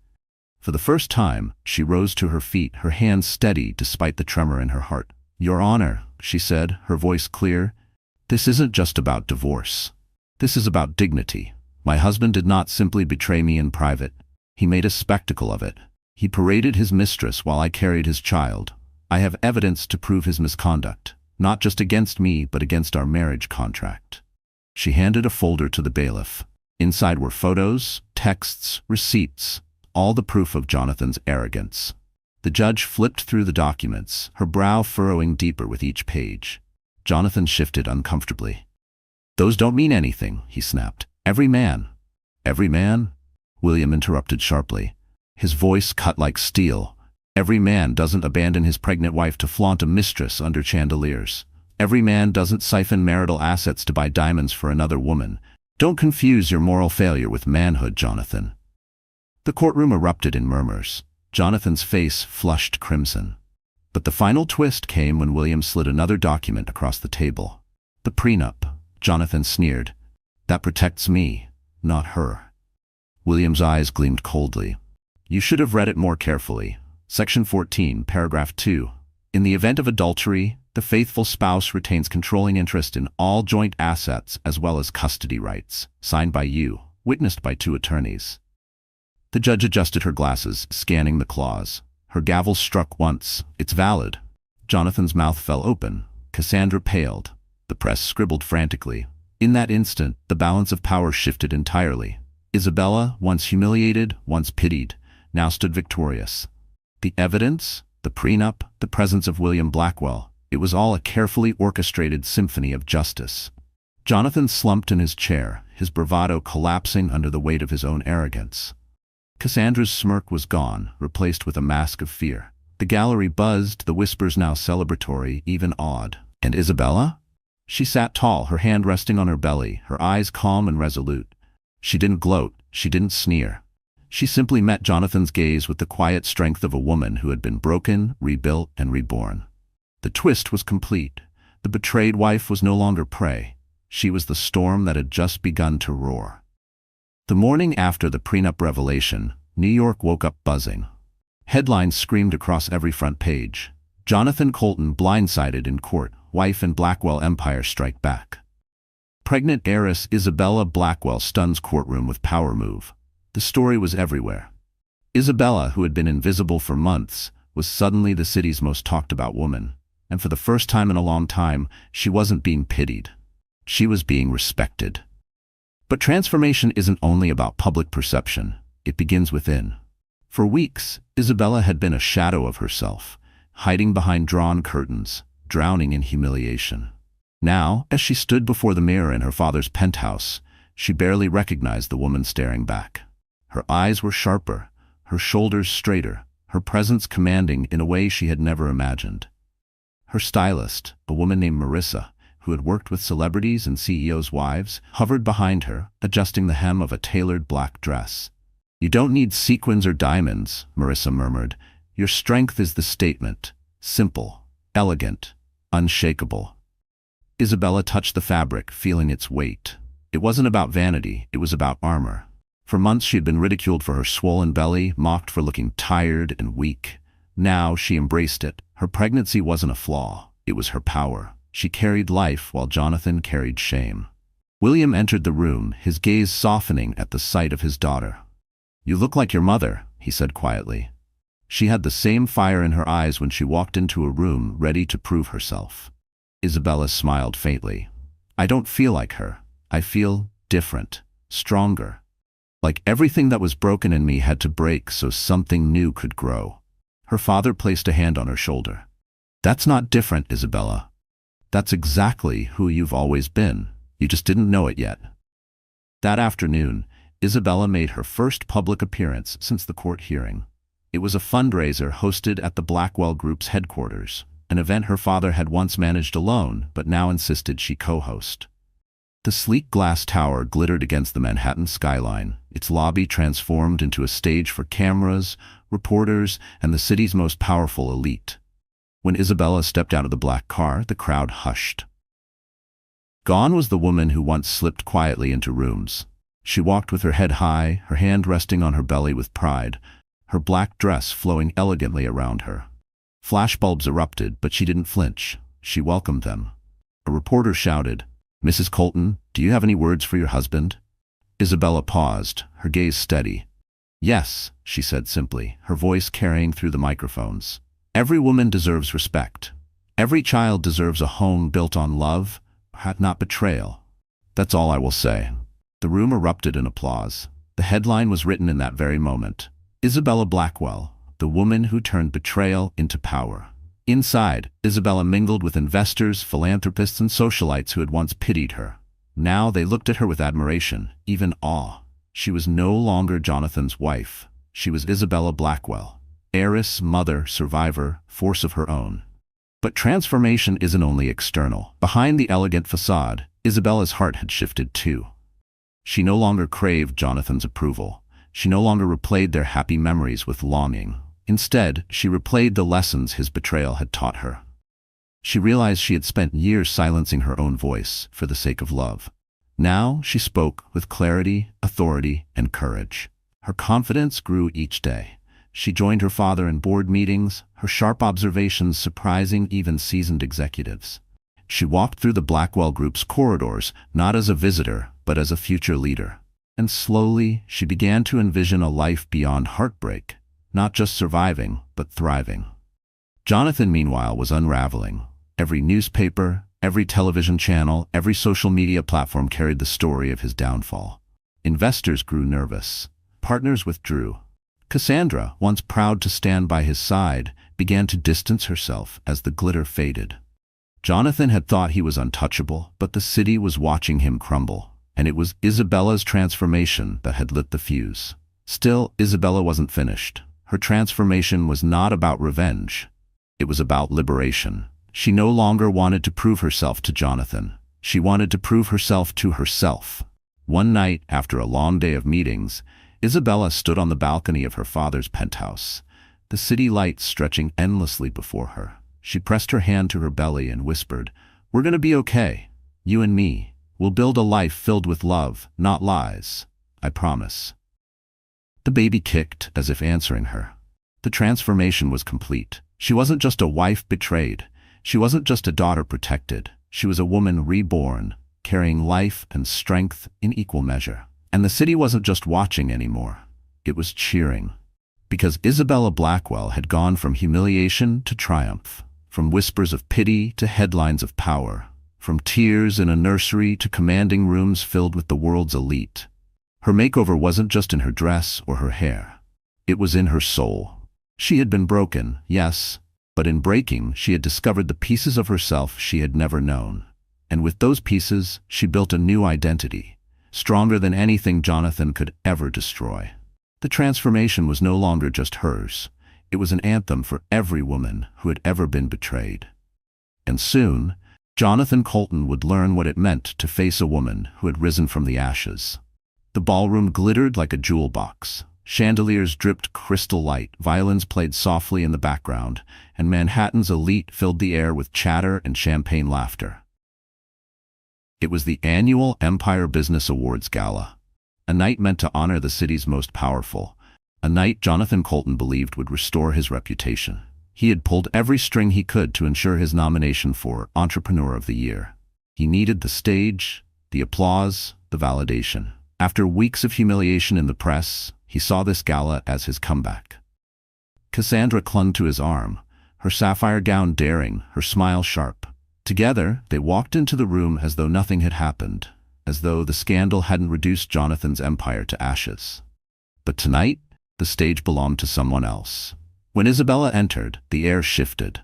A: For the first time, she rose to her feet, her hands steady despite the tremor in her heart. "Your Honor," she said, her voice clear, "this isn't just about divorce. This is about dignity. My husband did not simply betray me in private. He made a spectacle of it. He paraded his mistress while I carried his child. I have evidence to prove his misconduct, not just against me but against our marriage contract. She handed a folder to the bailiff. Inside were photos, texts, receipts, all the proof of Jonathan's arrogance. The judge flipped through the documents, her brow furrowing deeper with each page. Jonathan shifted uncomfortably. "Those don't mean anything," he snapped. "Every man." "Every man?" William interrupted sharply. His voice cut like steel. "Every man doesn't abandon his pregnant wife to flaunt a mistress under chandeliers. Every man doesn't siphon marital assets to buy diamonds for another woman. Don't confuse your moral failure with manhood, Jonathan." The courtroom erupted in murmurs. Jonathan's face flushed crimson. But the final twist came when William slid another document across the table. "The prenup," Jonathan sneered. "That protects me, not her." William's eyes gleamed coldly. "You should have read it more carefully. Section 14, paragraph 2. In the event of adultery, the faithful spouse retains controlling interest in all joint assets as well as custody rights. Signed by you, witnessed by 2 attorneys. The judge adjusted her glasses, scanning the clause. Her gavel struck once. "It's valid." Jonathan's mouth fell open. Cassandra paled. The press scribbled frantically. In that instant, the balance of power shifted entirely. Isabella, once humiliated, once pitied, now stood victorious. The evidence, the prenup, the presence of William Blackwell, it was all a carefully orchestrated symphony of justice. Jonathan slumped in his chair, his bravado collapsing under the weight of his own arrogance. Cassandra's smirk was gone, replaced with a mask of fear. The gallery buzzed, the whispers now celebratory, even awed. And Isabella? She sat tall, her hand resting on her belly, her eyes calm and resolute. She didn't gloat, she didn't sneer. She simply met Jonathan's gaze with the quiet strength of a woman who had been broken, rebuilt, and reborn. The twist was complete. The betrayed wife was no longer prey. She was the storm that had just begun to roar. The morning after the prenup revelation, New York woke up buzzing. Headlines screamed across every front page. Jonathan Colton blindsided in court, wife and Blackwell empire strike back. Pregnant heiress Isabella Blackwell stuns courtroom with power move. The story was everywhere. Isabella, who had been invisible for months, was suddenly the city's most talked about woman. And for the first time in a long time, she wasn't being pitied. She was being respected. But transformation isn't only about public perception. It begins within. For weeks, Isabella had been a shadow of herself, hiding behind drawn curtains, drowning in humiliation. Now, as she stood before the mirror in her father's penthouse, she barely recognized the woman staring back. Her eyes were sharper, her shoulders straighter, her presence commanding in a way she had never imagined. Her stylist, a woman named Marissa, who had worked with celebrities and CEOs' wives, hovered behind her, adjusting the hem of a tailored black dress. "You don't need sequins or diamonds," Marissa murmured. "Your strength is the statement. Simple, elegant, unshakable." Isabella touched the fabric, feeling its weight. It wasn't about vanity, it was about armor. For months she had been ridiculed for her swollen belly, mocked for looking tired and weak. Now she embraced it. Her pregnancy wasn't a flaw, it was her power. She carried life while Jonathan carried shame. William entered the room, his gaze softening at the sight of his daughter. "You look like your mother," he said quietly. She had the same fire in her eyes when she walked into a room ready to prove herself. Isabella smiled faintly. "I don't feel like her. I feel different, stronger. Like everything that was broken in me had to break so something new could grow." Her father placed a hand on her shoulder. "That's not different, Isabella. That's exactly who you've always been. You just didn't know it yet." That afternoon, Isabella made her first public appearance since the court hearing. It was a fundraiser hosted at the Blackwell Group's headquarters, an event her father had once managed alone but now insisted she co-host. The sleek glass tower glittered against the Manhattan skyline, its lobby transformed into a stage for cameras, reporters, and the city's most powerful elite. When Isabella stepped out of the black car, the crowd hushed. Gone was the woman who once slipped quietly into rooms. She walked with her head high, her hand resting on her belly with pride, her black dress flowing elegantly around her. Flashbulbs erupted, but she didn't flinch. She welcomed them. A reporter shouted, "Mrs. Colton, do you have any words for your husband?" Isabella paused, her gaze steady. "Yes," she said simply, her voice carrying through the microphones. Every woman deserves respect. Every child deserves a home built on love, not betrayal. That's all I will say." The room erupted in applause. The headline was written in that very moment. Isabella Blackwell, the woman who turned betrayal into power. Inside, Isabella mingled with investors, philanthropists, and socialites who had once pitied her. Now they looked at her with admiration, even awe. She was no longer Jonathan's wife. She was Isabella Blackwell, heiress, mother, survivor, force of her own. But transformation isn't only external. Behind the elegant facade, Isabella's heart had shifted too. She no longer craved Jonathan's approval. She no longer replayed their happy memories with longing. Instead, she replayed the lessons his betrayal had taught her. She realized she had spent years silencing her own voice for the sake of love. Now she spoke with clarity, authority, and courage. Her confidence grew each day. She joined her father in board meetings, her sharp observations surprising even seasoned executives. She walked through the Blackwell Group's corridors, not as a visitor, but as a future leader. And slowly, she began to envision a life beyond heartbreak, not just surviving, but thriving. Jonathan, meanwhile, was unraveling. Every newspaper, every television channel, every social media platform carried the story of his downfall. Investors grew nervous. Partners withdrew. Cassandra, once proud to stand by his side, began to distance herself as the glitter faded. Jonathan had thought he was untouchable, but the city was watching him crumble, and it was Isabella's transformation that had lit the fuse. Still, Isabella wasn't finished. Her transformation was not about revenge. It was about liberation. She no longer wanted to prove herself to Jonathan. She wanted to prove herself to herself. One night, after a long day of meetings, Isabella stood on the balcony of her father's penthouse, the city lights stretching endlessly before her. She pressed her hand to her belly and whispered, "We're going to be okay. You and me. We'll build a life filled with love, not lies. I promise." The baby kicked as if answering her. The transformation was complete. She wasn't just a wife betrayed. She wasn't just a daughter protected. She was a woman reborn, carrying life and strength in equal measure. And the city wasn't just watching anymore. It was cheering. Because Isabella Blackwell had gone from humiliation to triumph, from whispers of pity to headlines of power, from tears in a nursery to commanding rooms filled with the world's elite. Her makeover wasn't just in her dress or her hair. It was in her soul. She had been broken, yes, but in breaking, she had discovered the pieces of herself she had never known. And with those pieces, she built a new identity, stronger than anything Jonathan could ever destroy. The transformation was no longer just hers. It was an anthem for every woman who had ever been betrayed. And soon, Jonathan Colton would learn what it meant to face a woman who had risen from the ashes. The ballroom glittered like a jewel box. Chandeliers dripped crystal light, violins played softly in the background, and Manhattan's elite filled the air with chatter and champagne laughter. It was the annual Empire Business Awards Gala, a night meant to honor the city's most powerful, a night Jonathan Colton believed would restore his reputation. He had pulled every string he could to ensure his nomination for Entrepreneur of the Year. He needed the stage, the applause, the validation. After weeks of humiliation in the press, he saw this gala as his comeback. Cassandra clung to his arm, her sapphire gown daring, her smile sharp. Together, they walked into the room as though nothing had happened, as though the scandal hadn't reduced Jonathan's empire to ashes. But tonight, the stage belonged to someone else. When Isabella entered, the air shifted.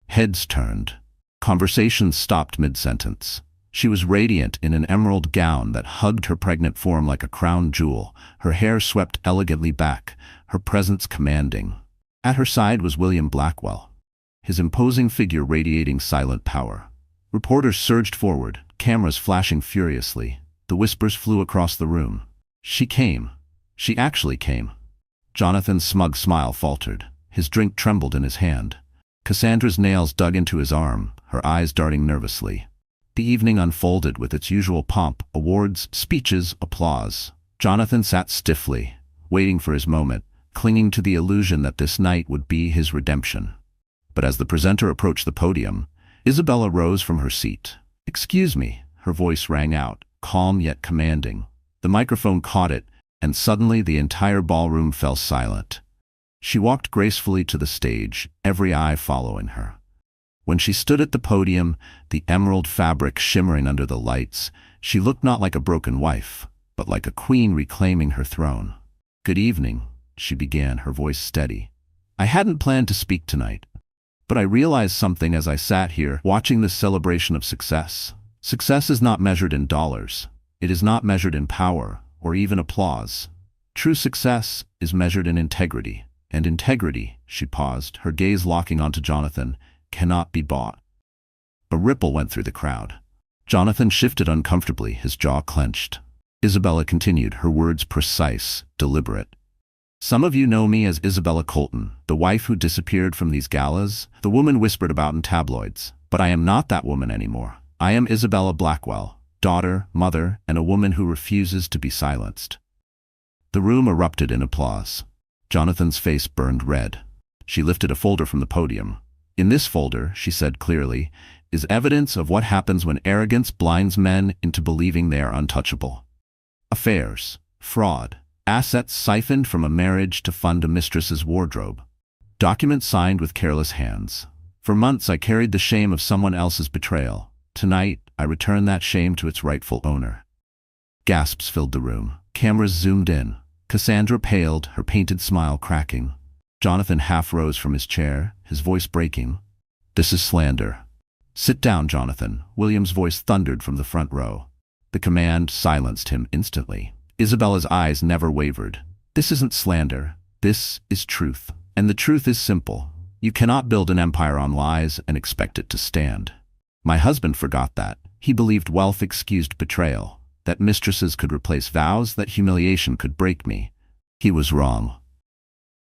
A: Heads turned. Conversations stopped mid-sentence. She was radiant in an emerald gown that hugged her pregnant form like a crown jewel, her hair swept elegantly back, her presence commanding. At her side was William Blackwell, his imposing figure radiating silent power. Reporters surged forward, cameras flashing furiously. The whispers flew across the room. She came. She actually came. Jonathan's smug smile faltered. His drink trembled in his hand. Cassandra's nails dug into his arm, her eyes darting nervously. The evening unfolded with its usual pomp, awards, speeches, applause. Jonathan sat stiffly, waiting for his moment, clinging to the illusion that this night would be his redemption. But as the presenter approached the podium, Isabella rose from her seat. "Excuse me," her voice rang out, calm yet commanding. The microphone caught it, and suddenly the entire ballroom fell silent. She walked gracefully to the stage, every eye following her. When she stood at the podium, the emerald fabric shimmering under the lights, she looked not like a broken wife, but like a queen reclaiming her throne. "Good evening," she began, her voice steady. "I hadn't planned to speak tonight, but I realized something as I sat here watching this celebration of success. Success is not measured in dollars. It is not measured in power or even applause. True success is measured in integrity. And integrity," she paused, her gaze locking onto Jonathan, "cannot be bought." A ripple went through the crowd. Jonathan shifted uncomfortably, his jaw clenched. Isabella continued, her words precise, deliberate. "Some of you know me as Isabella Colton, the wife who disappeared from these galas, the woman whispered about in tabloids. But I am not that woman anymore. I am Isabella Blackwell, daughter, mother, and a woman who refuses to be silenced." The room erupted in applause. Jonathan's face burned red. She lifted a folder from the podium. "In this folder," she said clearly, "is evidence of what happens when arrogance blinds men into believing they are untouchable. Affairs, fraud, assets siphoned from a marriage to fund a mistress's wardrobe. Documents signed with careless hands. For months I carried the shame of someone else's betrayal. Tonight, I return that shame to its rightful owner." Gasps filled the room. Cameras zoomed in. Cassandra paled, her painted smile cracking. Jonathan half rose from his chair, his voice breaking. "This is slander." "Sit down, Jonathan," William's voice thundered from the front row. The command silenced him instantly. Isabella's eyes never wavered. "This isn't slander. This is truth. And the truth is simple. You cannot build an empire on lies and expect it to stand. My husband forgot that. He believed wealth excused betrayal, that mistresses could replace vows, that humiliation could break me. He was wrong."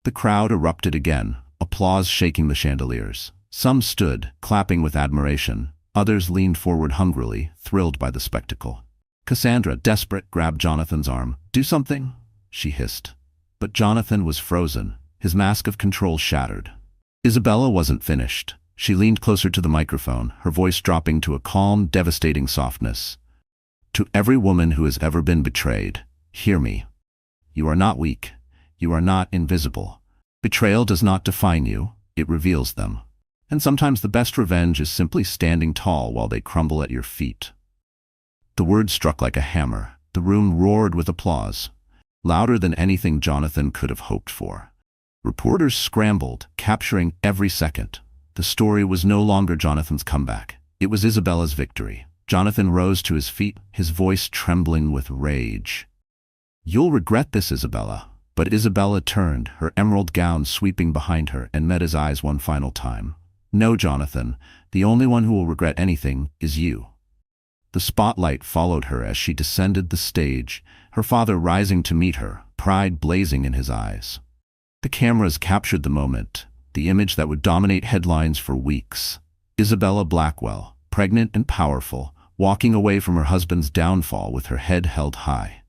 A: The crowd erupted again, applause shaking the chandeliers. Some stood, clapping with admiration. Others leaned forward hungrily, thrilled by the spectacle. Cassandra, desperate, grabbed Jonathan's arm. "Do something," she hissed. But Jonathan was frozen, his mask of control shattered. Isabella wasn't finished. She leaned closer to the microphone, her voice dropping to a calm, devastating softness. "To every woman who has ever been betrayed, hear me. You are not weak. You are not invisible. Betrayal does not define you, it reveals them. And sometimes the best revenge is simply standing tall while they crumble at your feet." The words struck like a hammer. The room roared with applause, louder than anything Jonathan could have hoped for. Reporters scrambled, capturing every second. The story was no longer Jonathan's comeback. It was Isabella's victory. Jonathan rose to his feet, his voice trembling with rage. "You'll regret this, Isabella." But Isabella turned, her emerald gown sweeping behind her, and met his eyes one final time. "No, Jonathan, the only one who will regret anything is you." The spotlight followed her as she descended the stage, her father rising to meet her, pride blazing in his eyes. The cameras captured the moment, the image that would dominate headlines for weeks. Isabella Blackwell, pregnant and powerful, walking away from her husband's downfall with her head held high.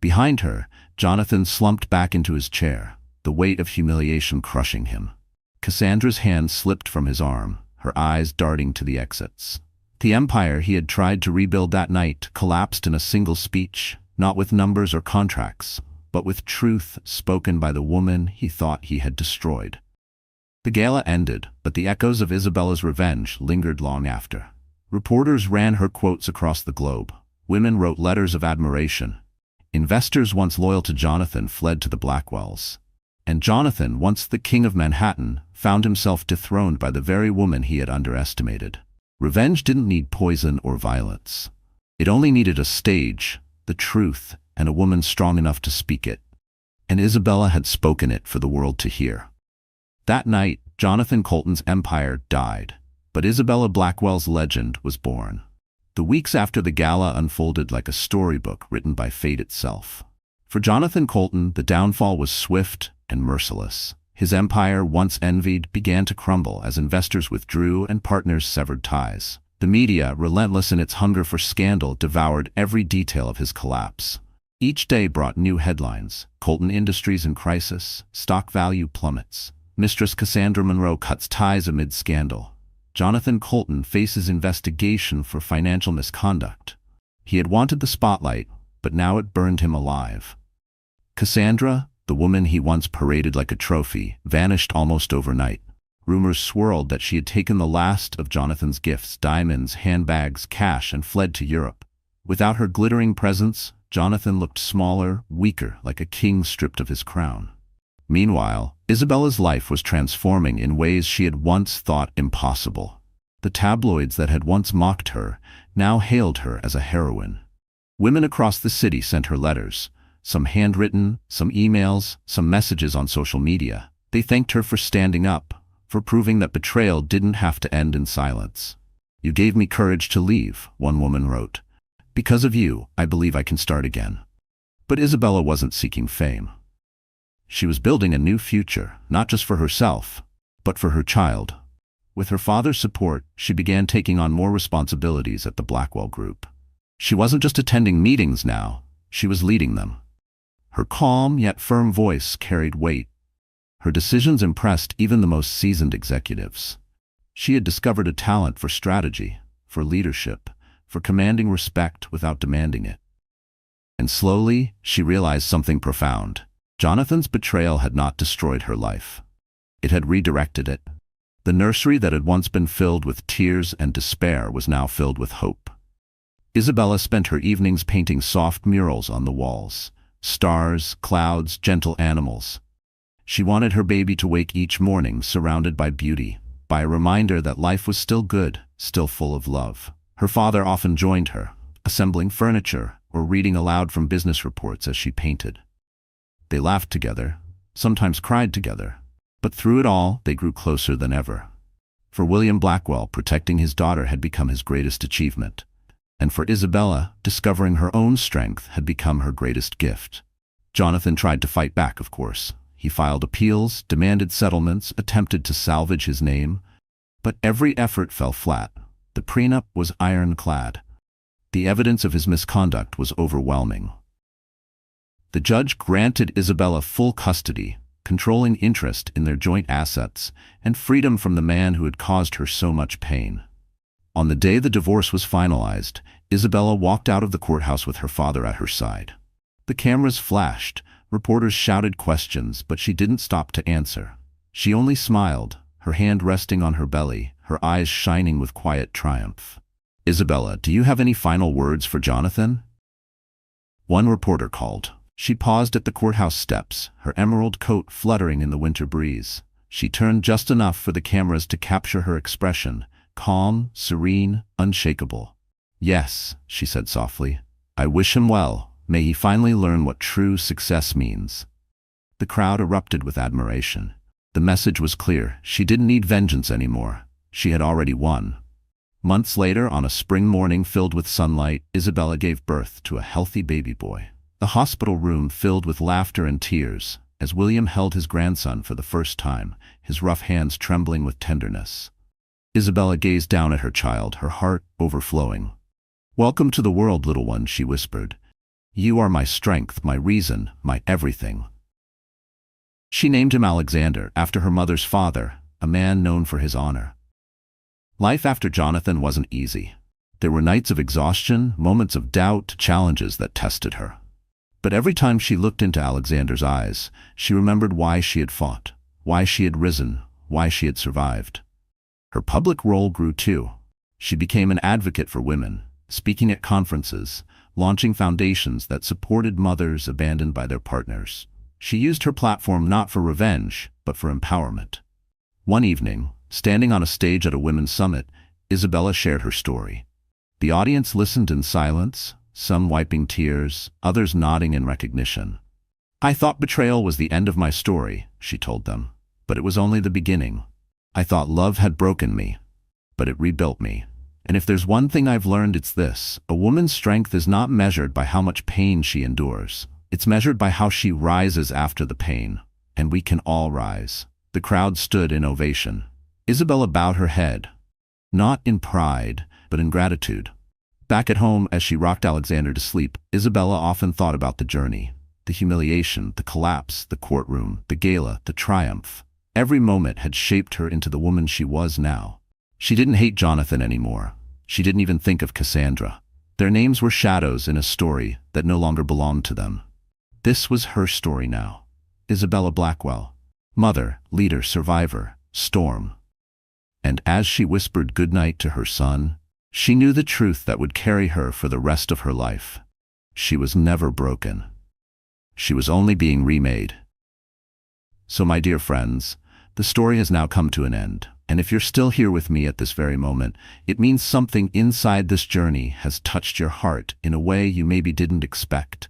A: Behind her, Jonathan slumped back into his chair, the weight of humiliation crushing him. Cassandra's hand slipped from his arm, her eyes darting to the exits. The empire he had tried to rebuild that night collapsed in a single speech, not with numbers or contracts, but with truth spoken by the woman he thought he had destroyed. The gala ended, but the echoes of Isabella's revenge lingered long after. Reporters ran her quotes across the globe. Women wrote letters of admiration. Investors once loyal to Jonathan fled to the Blackwells. And Jonathan, once the king of Manhattan, found himself dethroned by the very woman he had underestimated. Revenge didn't need poison or violence. It only needed a stage, the truth, and a woman strong enough to speak it. And Isabella had spoken it for the world to hear. That night, Jonathan Colton's empire died, but Isabella Blackwell's legend was born. The weeks after the gala unfolded like a storybook written by fate itself. For Jonathan Colton, the downfall was swift and merciless. His empire, once envied, began to crumble as investors withdrew and partners severed ties. The media, relentless in its hunger for scandal, devoured every detail of his collapse. Each day brought new headlines: Colton Industries in crisis, stock value plummets, Mistress Cassandra Monroe cuts ties amid scandal, Jonathan Colton faces investigation for financial misconduct. He had wanted the spotlight, but now it burned him alive. Cassandra, The woman he once paraded like a trophy vanished almost overnight. Rumors swirled that she had taken the last of Jonathan's gifts, diamonds, handbags, cash, and fled to Europe. Without her glittering presence, Jonathan looked smaller, weaker, like a king stripped of his crown. Meanwhile, Isabella's life was transforming in ways she had once thought impossible. The tabloids that had once mocked her now hailed her as a heroine. Women across the city sent her letters, some handwritten, some emails, some messages on social media. They thanked her for standing up, for proving that betrayal didn't have to end in silence. "You gave me courage to leave," one woman wrote. "Because of you, I believe I can start again." But Isabella wasn't seeking fame. She was building a new future, not just for herself, but for her child. With her father's support, she began taking on more responsibilities at the Blackwell Group. She wasn't just attending meetings now, she was leading them. Her calm yet firm voice carried weight. Her decisions impressed even the most seasoned executives. She had discovered a talent for strategy, for leadership, for commanding respect without demanding it. And slowly, she realized something profound. Jonathan's betrayal had not destroyed her life. It had redirected it. The nursery that had once been filled with tears and despair was now filled with hope. Isabella spent her evenings painting soft murals on the walls. Stars, clouds, gentle animals. She wanted her baby to wake each morning surrounded by beauty, by a reminder that life was still good, still full of love. Her father often joined her, assembling furniture or reading aloud from business reports as she painted. They laughed together, sometimes cried together, but through it all, they grew closer than ever. For William Blackwell, protecting his daughter had become his greatest achievement. And for Isabella, discovering her own strength had become her greatest gift. Jonathan tried to fight back, of course. He filed appeals, demanded settlements, attempted to salvage his name. But every effort fell flat. The prenup was ironclad. The evidence of his misconduct was overwhelming. The judge granted Isabella full custody, controlling interest in their joint assets, and freedom from the man who had caused her so much pain. On the day the divorce was finalized, Isabella walked out of the courthouse with her father at her side. The cameras flashed, reporters shouted questions, but she didn't stop to answer. She only smiled, her hand resting on her belly, her eyes shining with quiet triumph. "Isabella, do you have any final words for Jonathan?" One reporter called. She paused at the courthouse steps, her emerald coat fluttering in the winter breeze. She turned just enough for the cameras to capture her expression, calm, serene, unshakable. "Yes," she said softly. "I wish him well. May he finally learn what true success means." The crowd erupted with admiration. The message was clear. She didn't need vengeance anymore. She had already won. Months later, on a spring morning filled with sunlight, Isabella gave birth to a healthy baby boy. The hospital room filled with laughter and tears, as William held his grandson for the first time, his rough hands trembling with tenderness. Isabella gazed down at her child, her heart overflowing. "Welcome to the world, little one," she whispered. "You are my strength, my reason, my everything." She named him Alexander, after her mother's father, a man known for his honor. Life after Jonathan wasn't easy. There were nights of exhaustion, moments of doubt, challenges that tested her. But every time she looked into Alexander's eyes, she remembered why she had fought, why she had risen, why she had survived. Her public role grew too. She became an advocate for women, speaking at conferences, launching foundations that supported mothers abandoned by their partners. She used her platform not for revenge, but for empowerment. One evening, standing on a stage at a women's summit, Isabella shared her story. The audience listened in silence, some wiping tears, others nodding in recognition. "I thought betrayal was the end of my story," she told them, "but it was only the beginning. I thought love had broken me, but it rebuilt me. And if there's one thing I've learned, it's this: a woman's strength is not measured by how much pain she endures. It's measured by how she rises after the pain. And we can all rise." The crowd stood in ovation. Isabella bowed her head, not in pride, but in gratitude. Back at home, as she rocked Alexander to sleep, Isabella often thought about the journey, the humiliation, the collapse, the courtroom, the gala, the triumph. Every moment had shaped her into the woman she was now. She didn't hate Jonathan anymore. She didn't even think of Cassandra. Their names were shadows in a story that no longer belonged to them. This was her story now. Isabella Blackwell. Mother, leader, survivor, storm. And as she whispered goodnight to her son, she knew the truth that would carry her for the rest of her life. She was never broken. She was only being remade. So my dear friends, the story has now come to an end. And if you're still here with me at this very moment, it means something inside this journey has touched your heart in a way you maybe didn't expect.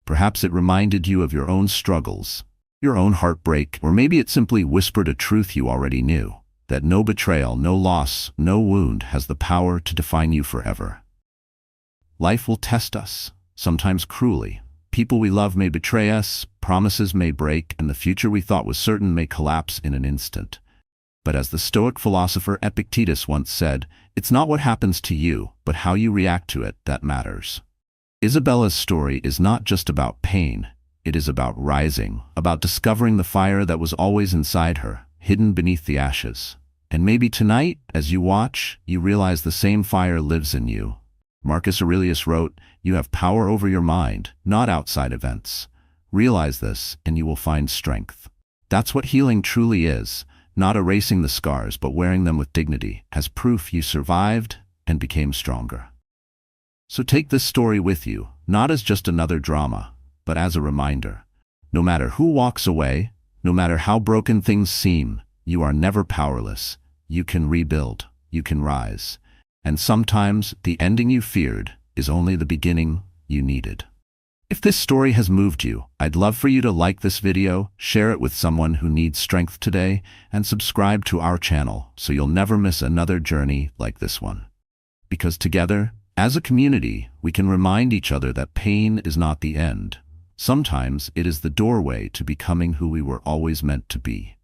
A: Perhaps it reminded you of your own struggles, your own heartbreak, or maybe it simply whispered a truth you already knew, that no betrayal, no loss, no wound has the power to define you forever. Life will test us, sometimes cruelly. People we love may betray us, promises may break, and the future we thought was certain may collapse in an instant. But as the Stoic philosopher Epictetus once said, it's not what happens to you, but how you react to it that matters. Isabella's story is not just about pain. It is about rising, about discovering the fire that was always inside her, hidden beneath the ashes. And maybe tonight, as you watch, you realize the same fire lives in you. Marcus Aurelius wrote, "You have power over your mind, not outside events. Realize this, and you will find strength." That's what healing truly is. Not erasing the scars, but wearing them with dignity, as proof you survived and became stronger. So take this story with you, not as just another drama, but as a reminder. No matter who walks away, no matter how broken things seem, you are never powerless. You can rebuild, you can rise. And sometimes the ending you feared is only the beginning you needed. If this story has moved you, I'd love for you to like this video, share it with someone who needs strength today, and subscribe to our channel so you'll never miss another journey like this one. Because together, as a community, we can remind each other that pain is not the end. Sometimes it is the doorway to becoming who we were always meant to be.